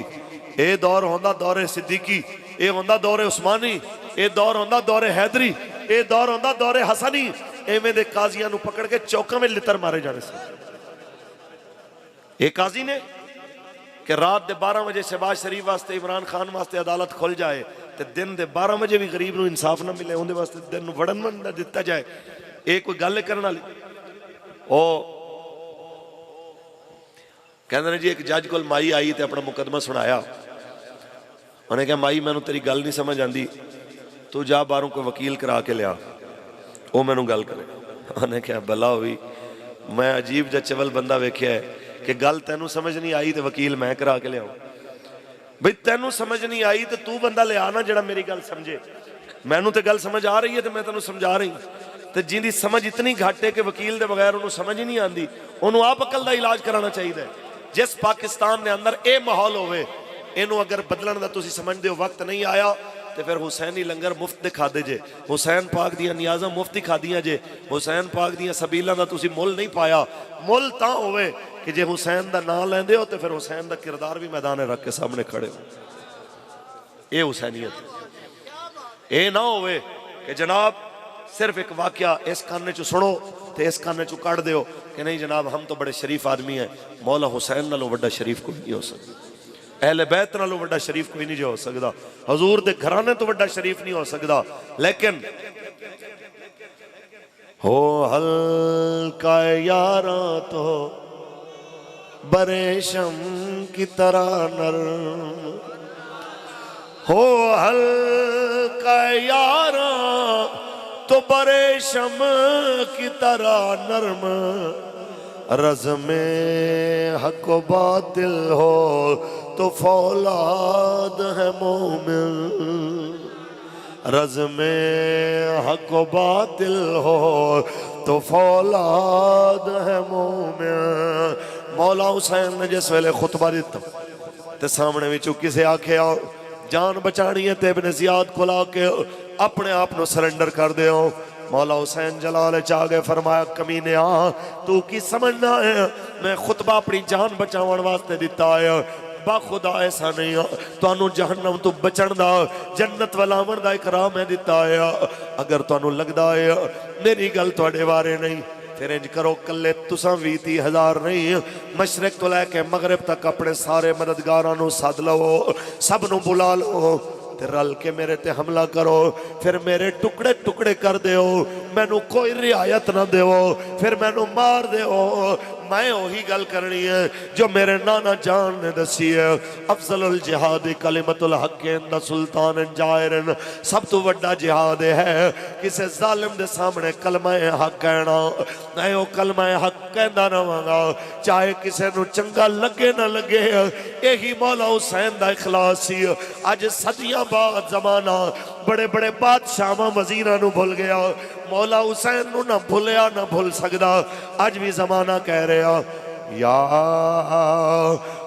ये दौर होंदा दौरे सिद्दीकी, ये होंदा दौरे उस्मानी, ये दौर होंदा दौरे हैदरी, ये दौर होंदा दौरे हसनी, एवें दे काजियां नूं पकड़ के चौकां में लितर मारे जाने से। एक काजी ने कि रात दे 12 बजे शहबाज शरीफ वास्ते इमरान खान वास्ते अदालत खुल जाए तो दिन दे 12 बजे भी गरीब नूं इंसाफ ना मिले, उहदे वास्ते दिन नूं वड़न ना दिता जाए, ये कोई गल करने वाली? ओ कहते हैं जी एक जज को माई आई तो अपना मुकदमा सुनाया, उन्हें कहा माई मैनू तेरी गल नहीं समझ आती, तू जा बाहरों कोई वकील करा के लिया, वो मैनू गल करे। उन्हें कहा भला हुई, मैं अजीब जा चवल बंदा वेख्या है कि गल तेनू समझ नहीं आई तो वकील मैं करा के लियाऊं। भाई तेनू समझ नहीं आई तो तू बंदा लिया ना जड़ा मेरी गल समझे। मैनू तो गल समझ आ रही है तो मैं तेनू समझा रही, तो जिंदी समझ इतनी घट है कि वकील के बगैर उन्होंने समझ ही नहीं आती, उन्होंने आप अकल का इलाज कराना चाहिए। जिस पाकिस्तान के अंदर यह माहौल होवे, इनू अगर बदलन का तुसी समझते हो वक्त नहीं आया तो फिर हुसैनी लंगर मुफ्त दे खादे जे, हुसैन पाक दियां नियाज़ां मुफ्त ही खादियां जे, हुसैन पाक दियां सबीलां दा तुसी मुल नहीं पाया। मुल तां होवे कि जे हुसैन दा नाम लेंदे हो तो फिर हुसैन दा किरदार भी मैदान रख के सामने खड़े हो। ये हुसैनियत, ये ना होवे कि जनाब सिर्फ एक वाकया इस काने चो सुनो तो इस काने चो कट दो कि नहीं जनाब हम तो बड़े शरीफ आदमी हैं, मौला हुसैन नालों वड्डा शरीफ कोई नहीं हो सकता, अहले बैत नालों वड्डा शरीफ कोई नहीं जो हो सकता, हजूर दे घराने तो वड्डा शरीफ नहीं हो सकता। लेकिन हो हल्का यारा तो बरेशम की तरह नरम, हो हल्का यारा तो बरेशम की तरह नरम, रज़्मे हक व बातिल हो तो फौलाद है मोमिन, रज़्मे हक व बातिल हो तो फौलाद है मोमिन। मौला हुसैन ने जिस वेले खुतबा दिता ते सामने विचों किसे आख्या जान बचानी है तो इब्न ज़ियाद को ला के अपने आप को सरेंडर कर दो। मौला हुसैन जलाल चा गए, फरमाया कमीने तू की समझना है, मैं खुतबा अपनी जान बचावन वास्ते दिता है, बाखुदा ऐसा नहीं है तुहानू जहन्नम तो बचन दा जन्नत वलावन दा इकराम मैं दिता है। अगर तुहानू लगदा है मेरी गल तुहाडे बारे नहीं, फिर इंज करो कले तुसां 20,000 नहीं, मशरक तो लैके मगरब तक अपने सारे मददगारां नू सद लवो, सब नू बुला लो ते रल के मेरे ते हमला करो, फिर मेरे टुकड़े टुकड़े कर दो, मैनू कोई रियायत ना देवो, फिर मैनू मार दो। मैं वही गल करनी है जो मेरे नाना जान ने दसी है, अफजलुल जिहाद कलिमतुल हक इंद सुल्तान जाहिरन, सब तो वड्डा जिहाद है किसी जालिम दे सामने कलमा हक कहना। मैं वो कलमा हक कहंदा रहांगा चाहे किसी नू चंगा लगे ना लगे, यही मौला हुसैन दा इखलास सी। अज सदियां बाद जमाना बड़े बड़े बादशाह वजीरां नू भुल गया, मौला हुसैन नू ना भुलिया ना भुल सकदा। अज भी जमाना कह रहा या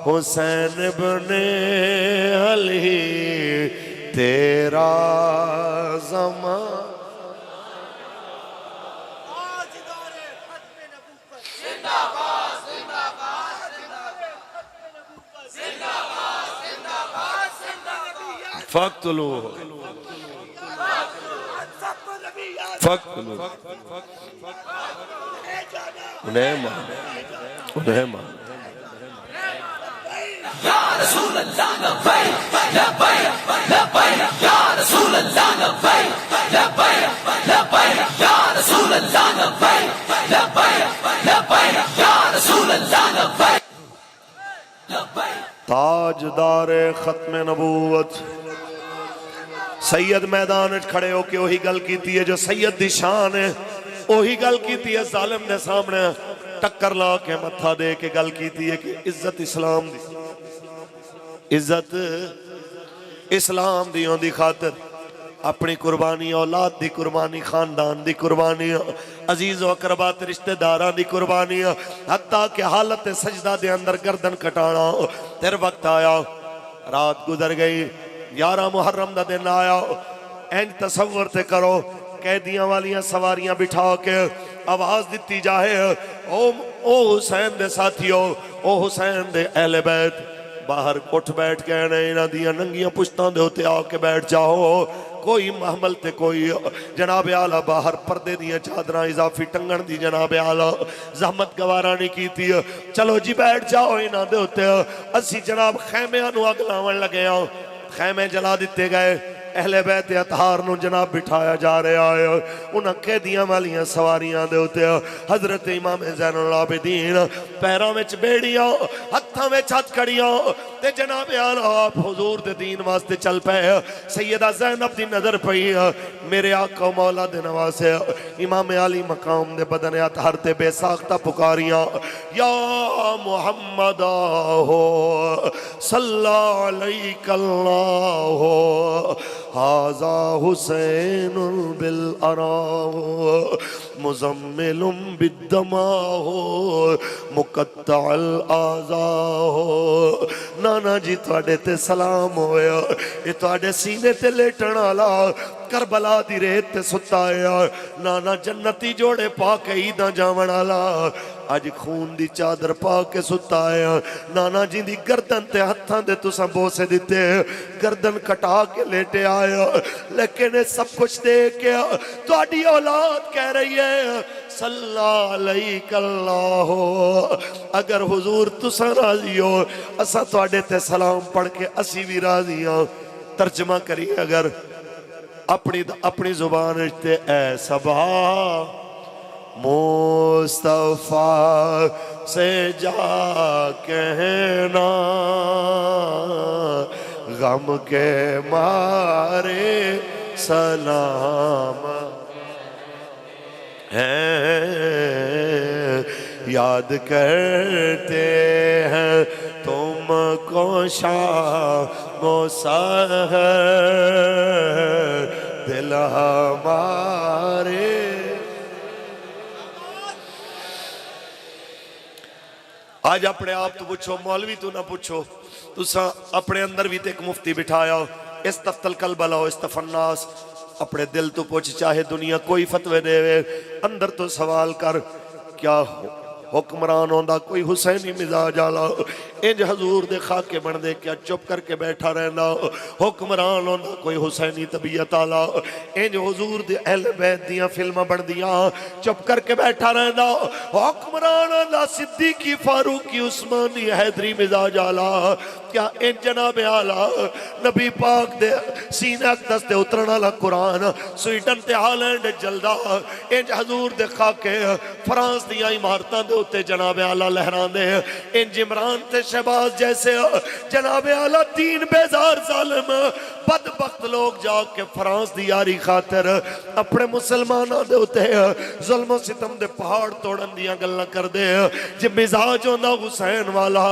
हुसैन इब्ने अली तेरा ज़माना। फक्तुलू फक्तुलू उन्हें मान, उन्हें मान। या रसूल अल्लाह लब्बैक लब्बैक लब्बैक, या रसूल अल्लाह लब्बैक लब्बैक लब्बैक, या रसूल अल्लाह लब्बैक लब्बैक लब्बैक, या रसूल अल्लाह लब्बैक लब्बैक। ताजदार खत्म नबूवत सैयद मैदान खड़े होके वही गल की है जो सैयद दी शान है, वही गल की है जालिम ने सामने टक्कर ला के मत्था दे के गल की है कि इज्जत इस्लाम दी, इज्जत इस्लाम दी होंदी खातर अपनी कुर्बानी, औलाद दी कुर्बानी, खानदान दी कुर्बानी, अजीज व अकरबात रिश्तेदारां दी कुर्बानी, हत्ता के हालत सजदा दे अंदर गर्दन कटाना। तेरे वक्त आया, रात गुजर गई, 11 मुहर्रम दा दिन आया, इंज तसव्वुर ते करो कैदियां वालियां सवारियां बिठा के आवाज दी जाए ओ हुसैन दे साथियों, ओ हुसैन दे अहले बैत, बाहर उठ बैठ के इन्हां दियां नंगियां पुश्तां दे उत्ते आके बैठ जाओ, कोई महमल ते कोई जनाब आला बाहर पर्दे दियां चादरां इजाफी टंगण दी जनाब आला जहमत गवारा नहीं की। चलो जी बैठ जाओ इन्हां दे उत्ते। असी जनाब खैमियां नूं अग लावण लगे आ, खैमे जला दिते गए। अहले बैत अतहार नूं जनाब बिठाया जा रहा है उन्हां कैदियां वालियां सवारियां दे उत्ते। हजरत इमाम ज़ैनुल आबिदीन पैरां विच बेड़ियां हत्थां विच हथकड़ियां ते जनाब आला आप हुजूर दे दीन वास्ते चल पे। सैयदा ज़ैनब दी नजर पई मेरे आका मौला दे नवासे इमाम अली मकाम दे बदन अतहर ते बेसाख्ता पुकारियां या मुहम्मद हो सल्लल्लाहु अलैहि हो हाजा हुसैनुल बिल अरा मुज़म्मिलुम बिद्दमा हो मुक़त्तअल आज़ा हो। नाना जी तुहाडे ते सलाम होया। ये तुहाडे सीने ते लेटण वाला करबला दी रेत ते सुता है। नाना जन्नती जोड़े पा के ईदा जावण वाला अज खून दी चादर पा के सुता है। नाना जी दी गर्दन ते हत्थां दे तुसां बोसे दिते, गर्दन कटा के लेटे आया। लेकिन सब कुछ देख के तुहाडी औलाद कह रही है सल्लल्लाहु अलैहि हो। अगर हुजूर तुसां राजी हो असां तुहाडे ते सलाम पढ़ के असी भी राजी हां। तर्जमा करिए अगर अपनी अपनी जुबान ते ऐ सबा मुस्तफा से जा कहना गम के मारे सलाम है याद करते हैं तुमको शाम सहर दिल हमारे। आज अपने आप तो पूछो, मौलवी तो ना पूछो, तुसा अपने अंदर भी तो एक मुफ्ती बिठाया इस्तफ्तल कल्ब लो इस्तफन्नास। अपने दिल तो पूछ, चाहे दुनिया कोई फतवे देवे, अंदर तो सवाल कर क्या हुक्मरान होंदा कोई हुसैनी मिजाज आला इंज हजूर दे खाके बन दे क्या चुप करके बैठा रहना। हुक्मरान होंदा कोई हुसैनी तबीयत आला इंज हजूर दे अहले बैत दियां फिल्मां बन दियां चुप करके बैठा रहना। हुक्मरान होंदा सिद्दीकी फारूकी उस्मानी हैदरी मिजाज आला क्या इंज जनाब आला नबी पाक दे सीने अक़दस दे उतरन वाला कुरान स्वीडन ते हालैंड जलदा इंज हजूर दे खाके फ्रांस दियां इमारतां दे उत्ते जनाब आला लहरांदे। इंज इमरान ते शहबाज जैसे जनाब आला तीन बेजार जालिम बदबख्त लोग जाके फ्रांस दी यारी खातिर अपने मुसलमानां दे उत्ते जुल्म सितम दे पहाड़ तोड़न दियां गल्लां करदे। जे मिजाज होंदा हुसैन वाला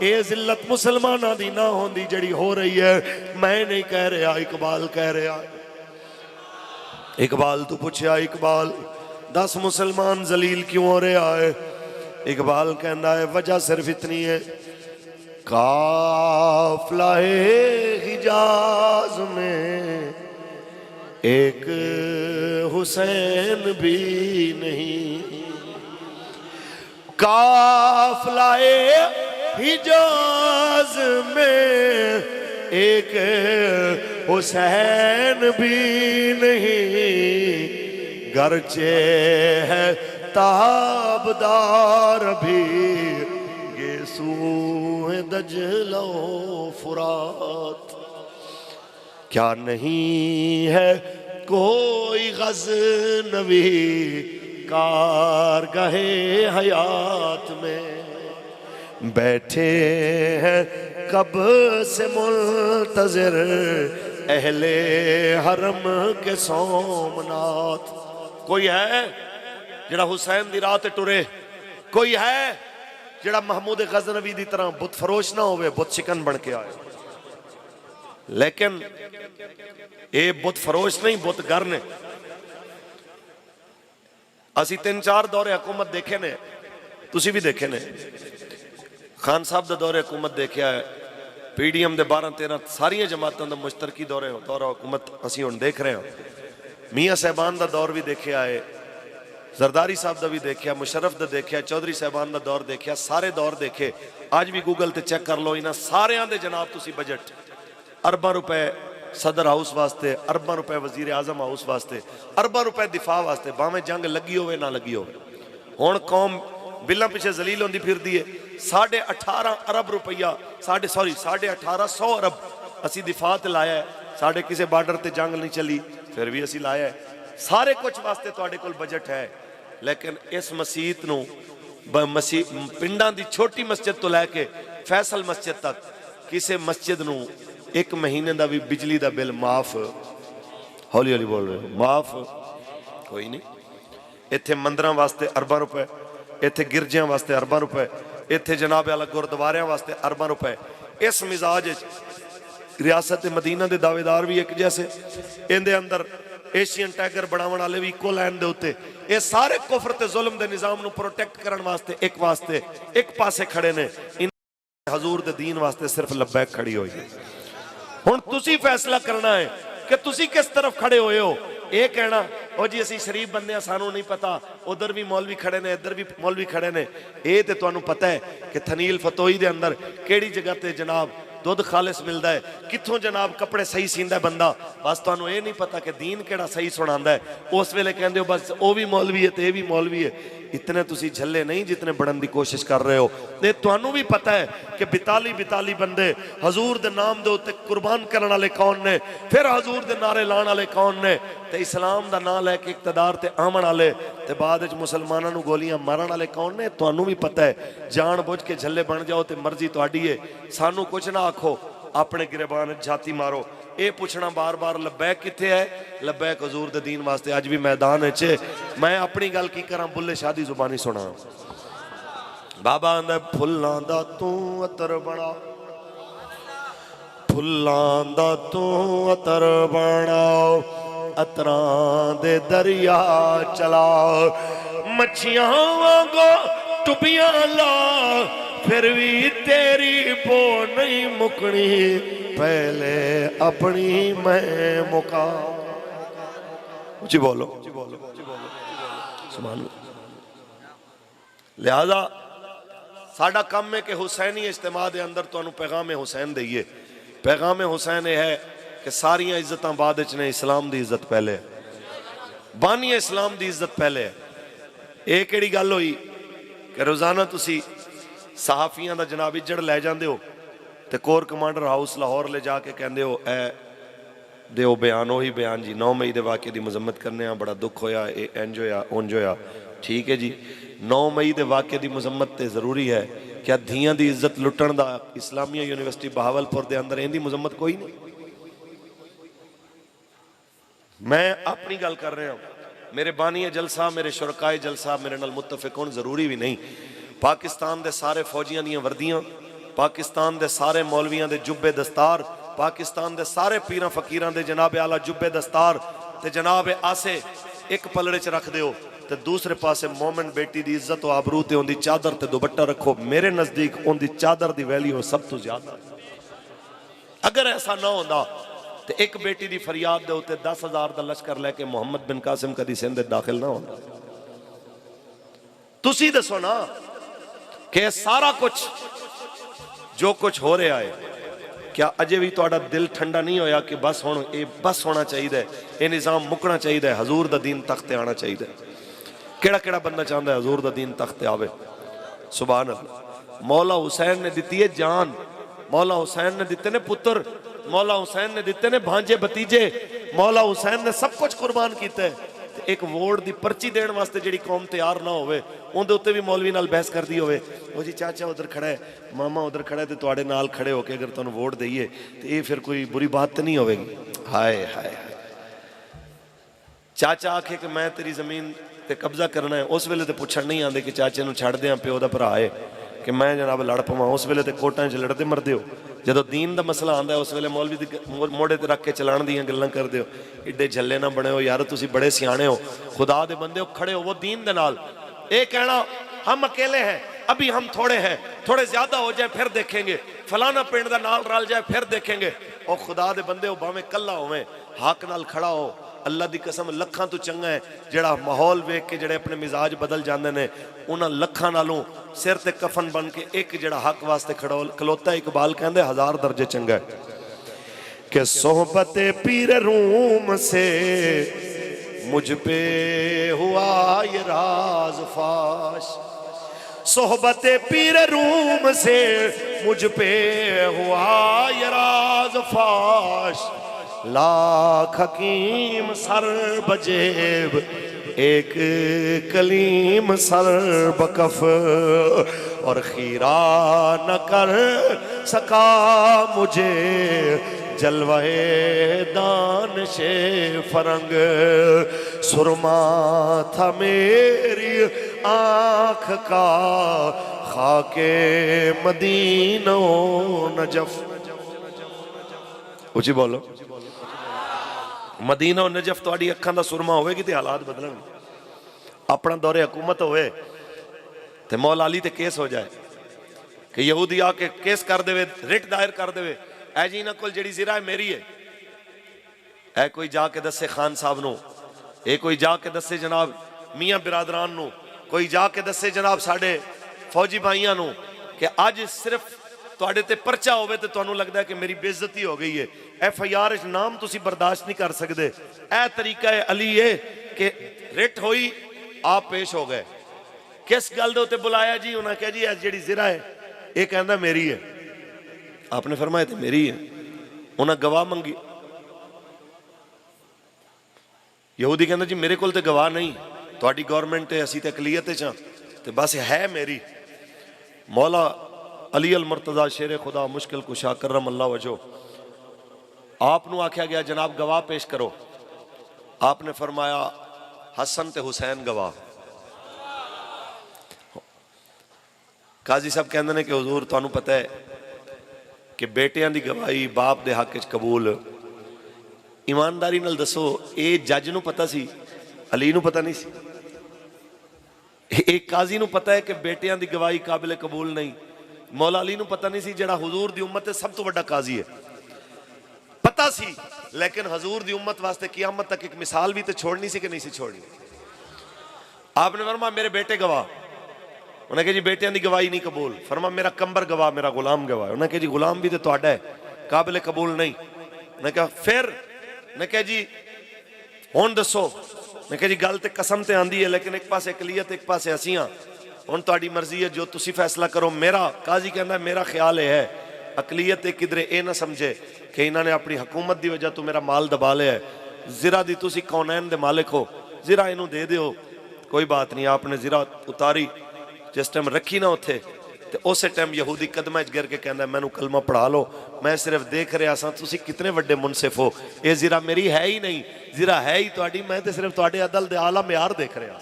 ए जिल्लत मुसलमानां दी ना होंदी जड़ी हो रही है। मैं नहीं कह रहा, इकबाल कह रहा। इकबाल तू पूछया इकबाल 10 मुसलमान जलील क्यों हो रहा है? इकबाल कहना है वजह सिर्फ इतनी है काफिला हिजाज में एक हुसैन भी नहीं। काफिला हिजाज में एक हुसैन भी नहीं। गरचे है ताबदार भी गेसू दजलो फुरात। क्या नहीं है कोई गज़नवी कारगहे हयात में बैठे हैं कब से मुल्तज़िर अहले हरम के सोमनाथ। कोई है जड़ा हुसैन दी रात टुरे? कोई है जड़ा महमूद गज़नवी दी तरह बुत फरोश ना होवे, बुत शिकन बन के आए? लेकिन ये बुत फरोश नहीं, बुत गर ने। असी 3-4 दौरे हुकूमत देखे ने, तुसी भी देखे ने। खान साहब दा दौरे हुकूमत देखा है, PDM दे 12-13 सारिया जमातों का मुश्तरकी दौरा हुकूमत असी हुण देख रहे हैं। मियाँ साहबान का दौर भी देखा है, जरदारी साहब का भी देखा, मुशर्रफ का देखा, चौधरी साहबान का दौर देखा, सारे दौर देखे। आज भी गूगल ते चेक कर लो, इन्होंने सारिया दे जनाब तुसी बजट अरबां रुपए सदर हाउस वास्ते, अरबां रुपए वजीर आजम हाउस वास्ते, अरबां रुपए दिफा वास्ते, भावें जंग लगी होवे ना लगी होवे। हुण कौम बिल्लां पिछे जलील होंदी फिरदी है। 18.5 अरब रुपया 1850 अरब असी दिफा ते लाया है। साढ़े किसी बार्डर ते जंग नहीं चली, फिर भी असी लाया है। सारे कुछ वास्ते तुहाडे कोल बजट है, लेकिन इस मसीत नूं पिंडां दी छोटी मस्जिद तो लैके फैसल मस्जिद तक किसी मस्जिद नूं 1 महीने का भी बिजली का बिल माफ, हौली हौली बोल रहे हो, माफ कोई नहीं। इत्थे मंदिरां वास्ते अरबां रुपए, इत्थे गिरजियां वास्ते अरबां रुपए, इत्थे जनाब आला गुरुद्वारियां वास्ते अरबां रुपए। इस मिजाज रियासत मदीना के दावेदार भी एक जैसे, इहदे अंदर एशियन टाइगर बनावन वाले भी इको लैन दे उत्ते। ये सारे कुफर ते जुल्म दे निजाम नूं प्रोटेक्ट करन वास्ते एक पासे खड़े ने। हजूर दे दीन वास्ते सिर्फ लब्बैक खड़ी हुई है। हुण तुसी फैसला करना है कि तुसी किस तरफ खड़े होए हो। ये कहना ओ जी असी शरीफ बंदे सानू नहीं पता, उधर भी मौलवी खड़े ने, इधर भी मौलवी खड़े ने। ये तो तुहानू पता है कि थनील फतोई दे अंदर केड़ी जगह ते जनाब दुध खालिस मिलता है, कितों जनाब कपड़े सही सींदा बंदा। बस तुहानू ये नहीं पता कि दीन केड़ा सही सुनांदा है। उस वेले कहंदे हो बस वो भी मौलवी है तो ये भी मौलवी है। इतने तुसी झल्ले नहीं जितने बढ़न की कोशिश कर रहे हो। ते तुहानू भी पता है कि 42 बंदे हजूर दे नाम दे उत्ते कुर्बान करने वाले कौन ने, फिर हजूर दे नारे लाने वाले कौन ने, ते इस्लाम दा नाम लैके इकतदार ते आमन वाले, ते बाद विच मुसलमानां नू गोलियां मारन वाले कौन ने। तुहानू भी पता है। जान बुझ के झल्ले बन जाओ तो मर्जी तुहाडी है। सानू कुछ ना आखो, अपने गिरबान झाती मारो। ये पूछना बार बार लब्बैक किथे है, लब्बैक हजूर दे दीन वास्ते अज भी मैदान है। मैं अपनी गल की करा, बुल्ले शाह दी जुबानी सुना। बाबा आंदा फुल्लां दा तू अतर बना, फुल्लां दा तू अतर बना, अतरां दे दरिया चला, मच्छियां वांगो टुबियां ला, फिर भी तेरी बो नहीं मुकनी, पहले अपनी मैं मुका। जी बोलो, सुभान अल्लाह। लिहाजा साडा काम है कि हुसैनी इज्तिमा दे अंदर तुहानू पैगाम हुसैन दईए। पैगाम हुसैन यह है कि सारियां इज्जतां बाद विच ने, इस्लाम दी इज्जत पहले है, बानी इस्लाम दी इज्जत पहले है। ये किहड़ी गल होई कि रोजाना तुसी सहाफियां दा जनाब इजड़ लै जांदे हो ते कोर कमांडर हाउस लाहौर ले जाके कहंदे हो ए देओ बयान, वही बयान जी 9 मई के वाक़े की मजम्मत करने, बड़ा दुख होया, ये इंज होया उंज होया। ठीक है जी, 9 मई के वाक़े की मजम्मत तो जरूरी है। क्या धियां की इज्जत लुटन का इस्लामिया यूनिवर्सिटी बहावलपुर के अंदर इहदी मजम्मत कोई नहीं। मैं अपनी गल कर रहा हूँ, मेरे बानी जलसा, मेरे शुरकाए जलसा मेरे नाल मुत्तफिक होण जरूरी भी नहीं। पाकिस्तान के सारे फौजियां दी वर्दियां, पाकिस्तान के सारे मौलवियां के जुब्बे दस्तार, पाकिस्तान के सारे पीरां फकीरां के जनाब आला जुब्बे दस्तार ते जनाब आसे एक पलड़े च रख दो, ते दूसरे पासे मोमिन बेटी की इज्जत और आबरू ते उनकी चादर ते दुपट्टा रखो। मेरे नज़दीक उनकी चादर की वैल्यू सब तो ज्यादा। अगर ऐसा ना होता तो एक बेटी की फरियाद के उत्ते 10,000 का लश्कर लैके मुहम्मद बिन कासिम कदी सिंध दाखिल ना होता। तुसी दसो ना कि सारा कुछ जो कुछ हो रहा है, क्या अजे भी तुहाडा दिल ठंडा नहीं होया कि बस हुण ये बस होना चाहिए, ये निज़ाम मुकना चाहिए, हजूर दा दीन तख्ते आना चाहिए। केड़ा केड़ा बंदा चाहता है हजूर दा दीन तख्ते आवे। सुभान अल्लाह। मौला हुसैन ने दिती है जान, मौला हुसैन ने दिते ने पुत्र, मौला हुसैन ने दिते ने भांजे भतीजे, मौला हुसैन ने सब कुछ कुर्बान किया है। एक वोट की पर्ची देण वास्ते जिहड़ी कौम तैयार ना होवे, उहदे उत्ते भी मौलवी नाल बहस करदी होवे। ओ जी चाचा उधर खड़ा है, मामा उधर खड़ा है, तो तुहाडे नाल खड़े होके अगर तुहानू वोट दईए तो ये फिर कोई बुरी बात तो नहीं होवेगी। हाय हाय हाय। चाचा आखे कि मैं तेरी जमीन ते कब्जा करना है, उस वेले तो पुछण नहीं आंदे कि चाचे नू छड्ड दियां, प्यो दा भरा है कि मैं जनाब लड़ पवां। उस वेले तो कोटां च लड़ते मरदे हो। जदों दीन का मसला आंदा है उस वेले मौलवी दी मोढ़े ते रख के चलाण दीयां गल्लां करदे हो। इड्डे झल्ले ना बने हो यार, तुसी बड़े सियाणे हो, खुदा दे बंदे हो, खड़े हो वो दीन दे नाल। ये कहना हम अकेले हैं, अभी हम थोड़े हैं, थोड़े ज्यादा हो जाए फिर देखेंगे, फलाना पिंड दा नाल रल जाए फिर देखेंगे। और खुदा दे बंदे हो, भावें कल्ला होवें, हक नाल खड़ा हो। अल्लाह की कसम लखां तो चंगा है जिहड़ा माहौल वेख के जिहड़े अपने मिजाज बदल जाते हैं, उन्हां लखां नालों सिर ते कफन बन के एक जिहड़ा हक वास्ते खलोता। इकबाल कहंदे 1000 दर्जे चंगा है। कि सोहबत पीर रूम से मुझ पे हुआ ये राज फाश। सोहबत पीर रूम से मुझ पे हुआ ये राज फाश। लाख हकीम सर बजेब एक कलीम सर बकफ और खीरा न कर सका मुझे जलवाए दानशे फरंग। सुरमा था मेरी आँख का खाके मदीनो नजफ। उची बोलो मदीना नजफ तुहाडी अखां दा सुरमा होवेगी ते हालात बदलणगे। अपना दौरे हुकूमत होवे ते मौला अली ते केस हो जाए कि यहूदी आके केस कर देवे, रिट दायर कर देवे, ऐ जी इन्हां कोल जिहड़ी ज़िरा है मेरी है। ऐ कोई जाके दसे खान साहब नूं, ये कोई जाके दसे जनाब मियाँ बिरादरान नूं, कोई जाके दसे जनाब साडे फौजी भाइयां नूं कि अज सिर्फ तुहाडे ते परचा होवे ते तुहानूं लगदा है कि मेरी बेइज्जती हो गई है। FIR नाम तुसी बर्दाश्त नहीं कर सकते। यह तरीका है अली है कि रिट होई आप पेश हो गए। किस गल दे उत्ते बुलाया जी? उन्हें कहा जी जिहड़ी ज़िरा है ये कहंदा मेरी है। आपने फरमाया तो मेरी है। उन्हें गवाह मंगी। यहूदी कहंदा जी मेरे कोल ते गवाह नहीं, तुहाडी गवर्नमेंट है, असीं ते अकलीयत च हां ते बस है मेरी। मौला अली अल मुर्तज़ा शेर खुदा मुश्किल कुशा करम अल्लाह वजो आपनू आख्या गया जनाब गवाह पेश करो। आपने फरमाया हसन ते हुसैन गवाह। काजी साहब कहते हैं कि हुजूर तुहानू पता है कि बेटियां दी गवाही बाप दे हक च कबूल। ईमानदारी नाल दसो ये जज नू पता सी, अली नू पता नहीं सी? एक काजी नू पता है कि बेटियां दी गवाही काबिल कबूल नहीं। मौला अली नू पता नहीं सी जिहड़ा हुजूर दी उम्मत है सब तो बड़ा काजी है। पता सी लेकिन हजूर दी उम्मत वास्ते कियामत तक एक मिसाल भी तो छोड़नी सी कि नहीं सी छोड़नी। आपने फरमा मेरे बेटे गवाह। उन्हें कहा जी बेटियां दी गवाही नहीं कबूल। फरमा मेरा कंबर गवाह, मेरा गुलाम गवाह। उन्हें कहा जी गुलाम भी तो तुहाडा है, काबिल कबूल नहीं। उन्हें कहा फिर? उन्हें कहा जी हुण दसो। उन्हें कहा जी गल ते कसम ते आंदी है लेकिन एक पासे अकलीयत एक पासे असीं हां, हुण तुहाडी मर्जी है जो तुसी फैसला करो। मेरा काजी कहना मेरा ख्याल है अकलीयत किधरे ये ना समझे कि इन्होंने अपनी हुकूमत की वजह तो मेरा माल दबा लिया है। ज़िरा दी तुसी कौनैन दे मालिक हो, ज़िरा इनू दे दो, कोई बात नहीं। आपने ज़िरा उतारी, जिस टाइम रखी ना उत्थे तो उस टाइम यहूदी कदम च गिर के कहना मैनू कलमा पढ़ा लो, मैं सिर्फ देख रहा सा तुसी कितने वड्डे मुनसिफ हो, ये ज़िरा मेरी है ही नहीं, ज़िरा है ही तुहाडी, मैं तो सिर्फ तुहाडे अदल दे आला म्यार देख रहा।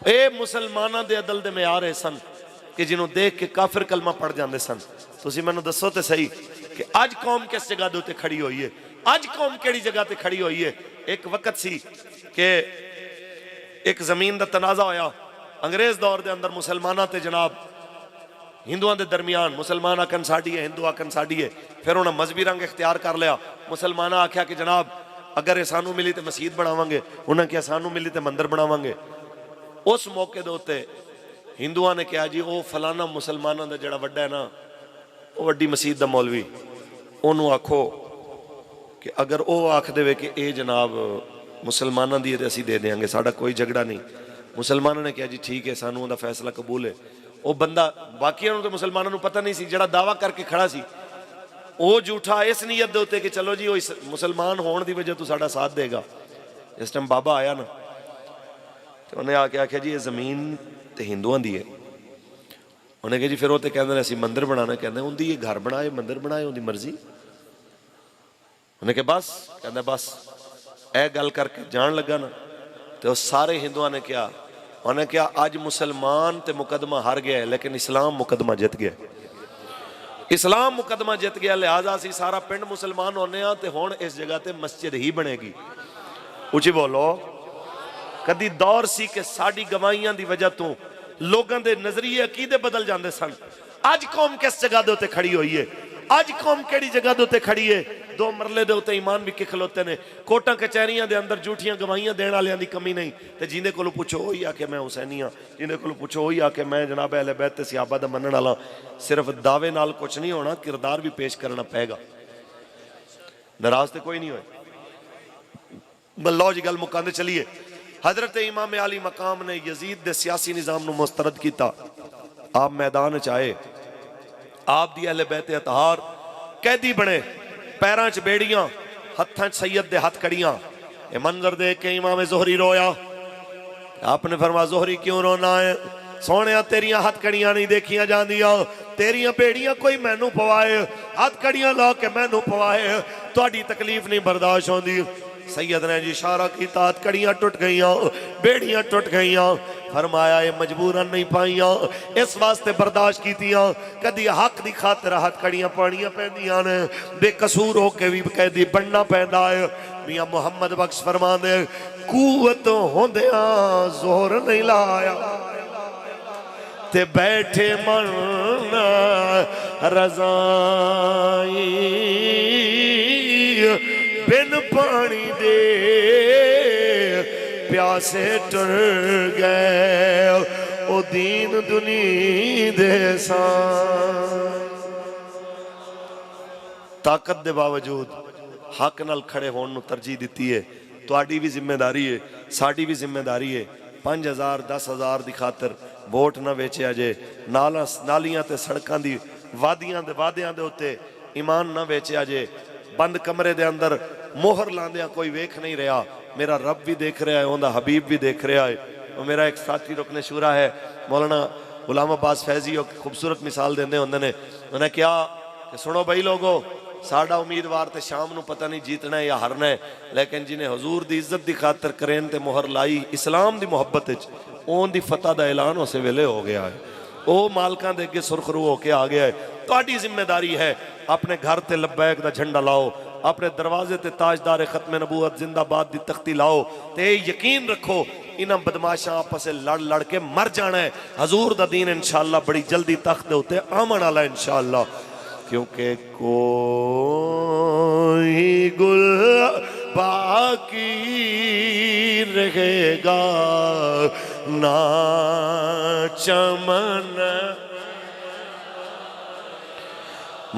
ये मुसलमाना दे अदल दे म्यार है सन कि जिन्हों देख के काफिर कलमा पढ़ जाते सन। तुसी मैनू दसो तो सही कि अज कौम किस जगह दे उत्ते खड़ी हुई है? अज कौम केड़ी जगह ते खड़ी हुई है? एक वक्त सी कि एक जमीन दा तनाजा होया अंग्रेज दौर दे अंदर मुसलमाना ते जनाब हिंदुओं के दरमियान। मुसलमान आखन साड़ी है, हिंदू आखन साड़ी है। फिर उन्हें मजहबी रंग इख्तियार कर लिया। मुसलमान आख्या कि जनाब अगर ये सानू मिली तो मसीत बनावांगे, उन्हें क्या सानू मिली तो मंदिर बनावांगे। उस मौके दे उत्ते हिंदुओं ने कहा जी वो फलाना मुसलमानों का जिहड़ा वड्डा है ना वो वड्डी मसीत दा मौलवी, उन्होंने आखो कि अगर वो आख दे कि ये जनाब मुसलमानों की असीं दे देंगे, साडा कोई झगड़ा नहीं। मुसलमानों ने कहा जी ठीक है सानू उहदा फैसला कबूल है। वो बंदा बाकियों तो मुसलमानों को पता नहीं सी, जिहड़ा दावा करके खड़ा सी वो झूठा इस नीयत दे उत्ते कि चलो जी वो मुसलमान होने की वजह तो साडा साथ देगा। इस टाइम बाबा आया ना तो उन्हें आके आख्या जी ये जमीन तो हिंदुओं की है। उन्हें कहा जी फिर वो तो कहते असीं मंदिर बनाना, कहते उनकी घर बनाए मंदिर बनाए उनकी मर्जी। उन्हें कहा बस, कहते बस ए गल करके जान लगा ना तो सारे हिंदुओं ने कहा, उन्हें कहा अज मुसलमान तो मुकदमा हार गया है लेकिन इस्लाम मुकदमा जित गया। इस्लाम मुकदमा जित गया, लिहाजा असीं सारा पिंड मुसलमान होने तो हुण इस जगह ते मस्जिद ही बनेगी। उची बोलो। कदी दौर सी कि साडी गवाहियां दी वजह तो लोगों के नजरिए अकीदे बदल जाते सन। अज कौम किस जगह के उत्ते खड़ी हुई है? अज कौम केड़ी जगह के उत्ते खड़ी है? दो मरले दे उत्ते ईमान भी खलोते ने। कोर्टां कचहरियां दे अंदर झूठियां गवाहियां देने वालियां दी कमी नहीं। तो जिंदे कोलों पुछो वही आके मैं हुसैनी हाँ, जिंदे कोलों पुछो वही आके मैं जनाब अहले बैत ते सहाबा दा मनण वाला। सिर्फ दावे नाल कुछ नहीं होना, किरदार भी पेश करना पेगा। नाराज तो कोई नहीं होए। लो जी गल मुकांदे चलिए। हजरत इमाम अली मकाम ने यजीद दे सियासी निज़ाम नूं मुस्तरद किया। आप मैदान च आए, आप दी अहले बैत अतहार कैदी बने, पैरां च बेड़ियां, हत्थां च सैयद दे हथ कड़ियां। ये मंजर देख के इमाम ज़ोहरी रोया। आपने फरमाया ज़ोहरी क्यों रोना है? सोने तेरिया हथ कड़ियां नहीं देखिया जांदियां, तेरिया बेड़ियां कोई मैनू पवाए, हथ कड़ियां ला के मैनू पवाए, तुहाडी तकलीफ नहीं बर्दाश्त होंदी। सैयद ने जी इशारा किया, हथ कड़ियां टुट गईयां, बेड़ियां टुट गईयां। फरमाया ये मजबूरन नहीं पाइयां, इस वास्ते बर्दाश्त कीतियां। कदी हक दी खातिर हथ कड़ियां पानियां पैंदियां ने, बेकसूर होके भी कैदी बनना पैंदा है। मियां मुहम्मद बख्श फरमांदे कुवत होंदियां जोर नहीं लाया, ते बैठे मन रज़ाई, बिन पानी दे प्यासे टुर गए, ओ दीन दुनी दे ताकत दे बावजूद हक नाल खड़े होने नूं तरजीह दिती है। तुहाडी भी जिम्मेदारी है, साडी भी जिम्मेदारी है। 5000 10,000 की खातर वोट ना वेचिया जे, नालियां ते सड़कों की वादियां दे वादियां दे उत्ते ईमान ना वेचिया जे। बंद कमरे दे अंदर मोहर लांदियां कोई वेख नहीं रहा। मेरा रब भी देख रहा है, उनका हबीब भी देख रहा है। और मेरा एक साथी रुकने शुरा है मौलाना गुलाम अब्बास फैजी, खूबसूरत मिसाल देंदे होंदे ने। उन्हें क्या कि सुनो बई लोगो, साडा उम्मीदवार तो शाम नूं पता नहीं जीतना है या हारना है, लेकिन जिन्हें हजूर की इज्जत की खातर करेन ते मोहर लाई, इस्लाम की मुहब्बत ओन दी फतह का ऐलान उस वेले हो गया है। वह मालकां दे अगे सुरखरू होके आ गया है। तुहाडी जिम्मेदारी है अपने घर ते लब्बैक दा झंडा लाओ, अपने दरवाजे ते ताजदार खत्म नबूवत जिंदाबाद दी तख्ती लाओ, ते यकीन रखो इन्हां बदमाशां आपस में लड़ लड़ के मर जाना है। हजूर दा दीन इंशाअल्लाह बड़ी जल्दी तख्त दे उत्ते आमण वाला इंशाअल्लाह। क्योंकि कोई गुल बाकी रहेगा ना चमन,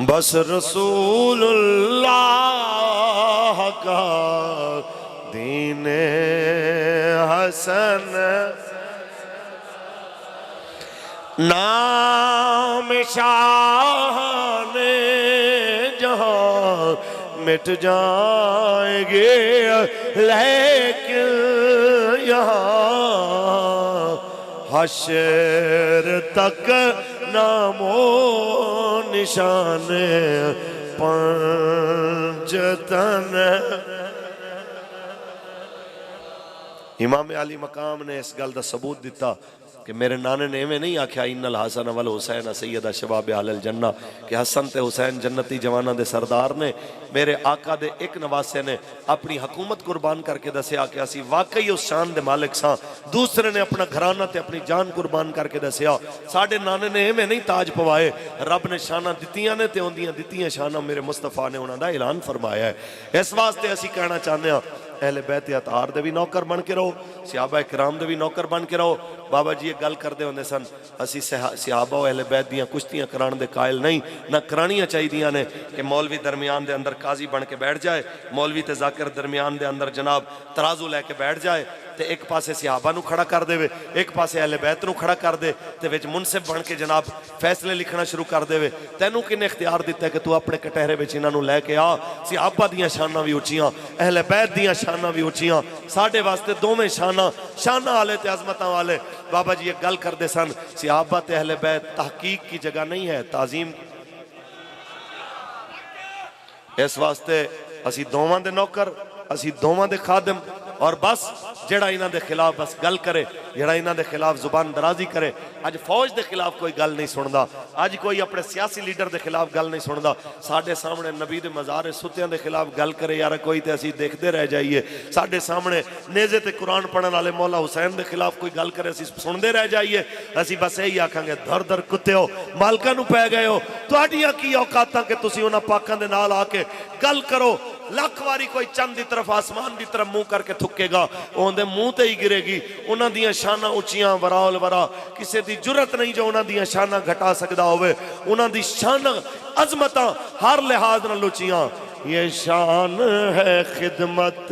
बस रसूलुल्लाह का दीन हसन, नाम शाह ने जहां मिट जाएंगे, लेकिन यहाँ हशर तक नामो निशान पंजतन। इमाम अली मकाम ने इस गल का सबूत दिता कि मेरे नाने ने इवें नहीं आख्या इन्नल हसन वल हुसैन सैयदा शबाब अहल जन्ना, कि हसन ते हुसैन जन्नती जवाना दे सरदार ने। मेरे आका दे एक नवासे ने अपनी हुकूमत कुर्बान करके दसिया कि असी वाकई उस शान दे मालिक सां। दूसरे ने अपना घराना ते अपनी जान कुर्बान करके दसिया साडे नाने ने इवें नहीं ताज पवाए, रब ने शाना दित्तियां ने ते उन्दियां दित्तियां शाना मेरे मुस्तफा ने उन्हां दा ऐलान फरमाया है। इस वास्ते असी कहना चाहते हैं अहले बैत अतार दे भी नौकर बन के रहो, सहाबा किराम दे भी नौकर बन के रहो। बाबा जी ये गल करते होंदे सन, असी सहाबा अहले बैत दियां कुश्तियां कराने दे कायल नहीं, ना करानियां चाहिदियां ने कि मौलवी दरमियान दे अंदर काजी बन के बैठ जाए, मौलवी ते जाकिर दरमियान दे अंदर जनाब तराजू लैके बैठ जाए, ते एक पासे सहाबा नूं खड़ा कर देवे, एक पासे अहले बैत नूं खड़ा कर दे, ते विच मुनसिफ बन के जनाब फैसले लिखना शुरू कर देवे। तैनूं किन्ने इख्तियार दिता है कि तू अपने कटहरे विच इन्हां नूं लैके आ? सहाबा दियां शानां भी उच्चियां, अहले बैत दियां शानां भी उच्चियां, साडे वास्ते दोवें शानां वाले ते अजमतां वाले। बाबा जी ये गल करते सन, सहाबा ते अहले बैत तहकीक की जगह नहीं है, ताजीम। इस वास्ते असी दोवां दे नौकर, असी दोवां दे खादिम, और बस जेड़ा इन्हां दे खिलाफ बस गल करे, जेड़ा इन्हां दे खिलाफ जुबान दराजी करे। अज फौज दे खिलाफ कोई गल नहीं सुनदा, अज कोई अपने सियासी लीडर दे खिलाफ गल नहीं सुनदा। साडे सामने नबी दे मज़ार सुत्तियां दे खिलाफ गल करे यार कोई, ते असी देखते रह जाइए। साडे सामने नेज़े ते कुरान पढ़न वाले मौला हुसैन दे खिलाफ कोई गल करे, असी सुनते रह जाइए। असी बस यही आखांगे, धर धर कुत्ते मालकां नूं पै गए हो, तुहाडियां की औकातां कि तुसी उन्हां पाकां दे नाल आके गल करो। लख वारी कोई चंद की तरफ आसमान की तरफ मुंह करके थुकेगा, उनके मुंह ते ही गिरेगी। उन्हां दियां शाना उच्चियां वराल वरा, किसी की जुरत नहीं जो उन्हां दियां शाना घटा सकता होवे। उन्हां दी शाना अजमतां हर लिहाज नाल उच्चियां। ये शान है खिदमत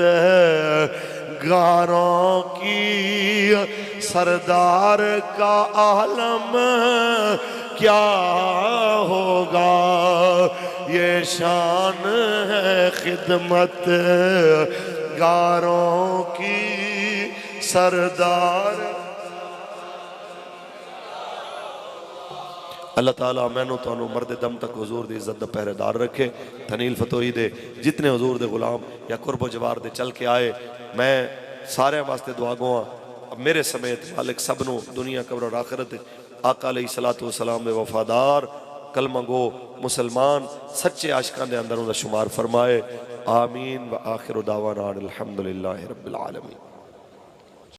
गारों की, सरदार का आलम क्या होगा। ये शान है खिदमत गारों की, सरदार। अल्लाह ताला मैनू तुहानू मरदे दम तक हुजूर दी इज्जत दा पहरेदार रखे। तनील फतोही दे जितने हुजूर दे गुलाम या कुर्बो जवार दे चल के आए, मैं सारे वास्ते दुआ गुआ मेरे समेत मालिक सबनू दुनिया कब्र और आखिरत आका अलैहिस्सलातु वस्सलाम दे वफादार कलमा गो मुसलमान सच्चे आशिकां दे अंदर उनका शुमार फरमाए। आमीन व आखिर दावाना अल्हम्दुलिल्लाहि रब्बिल आलमीन।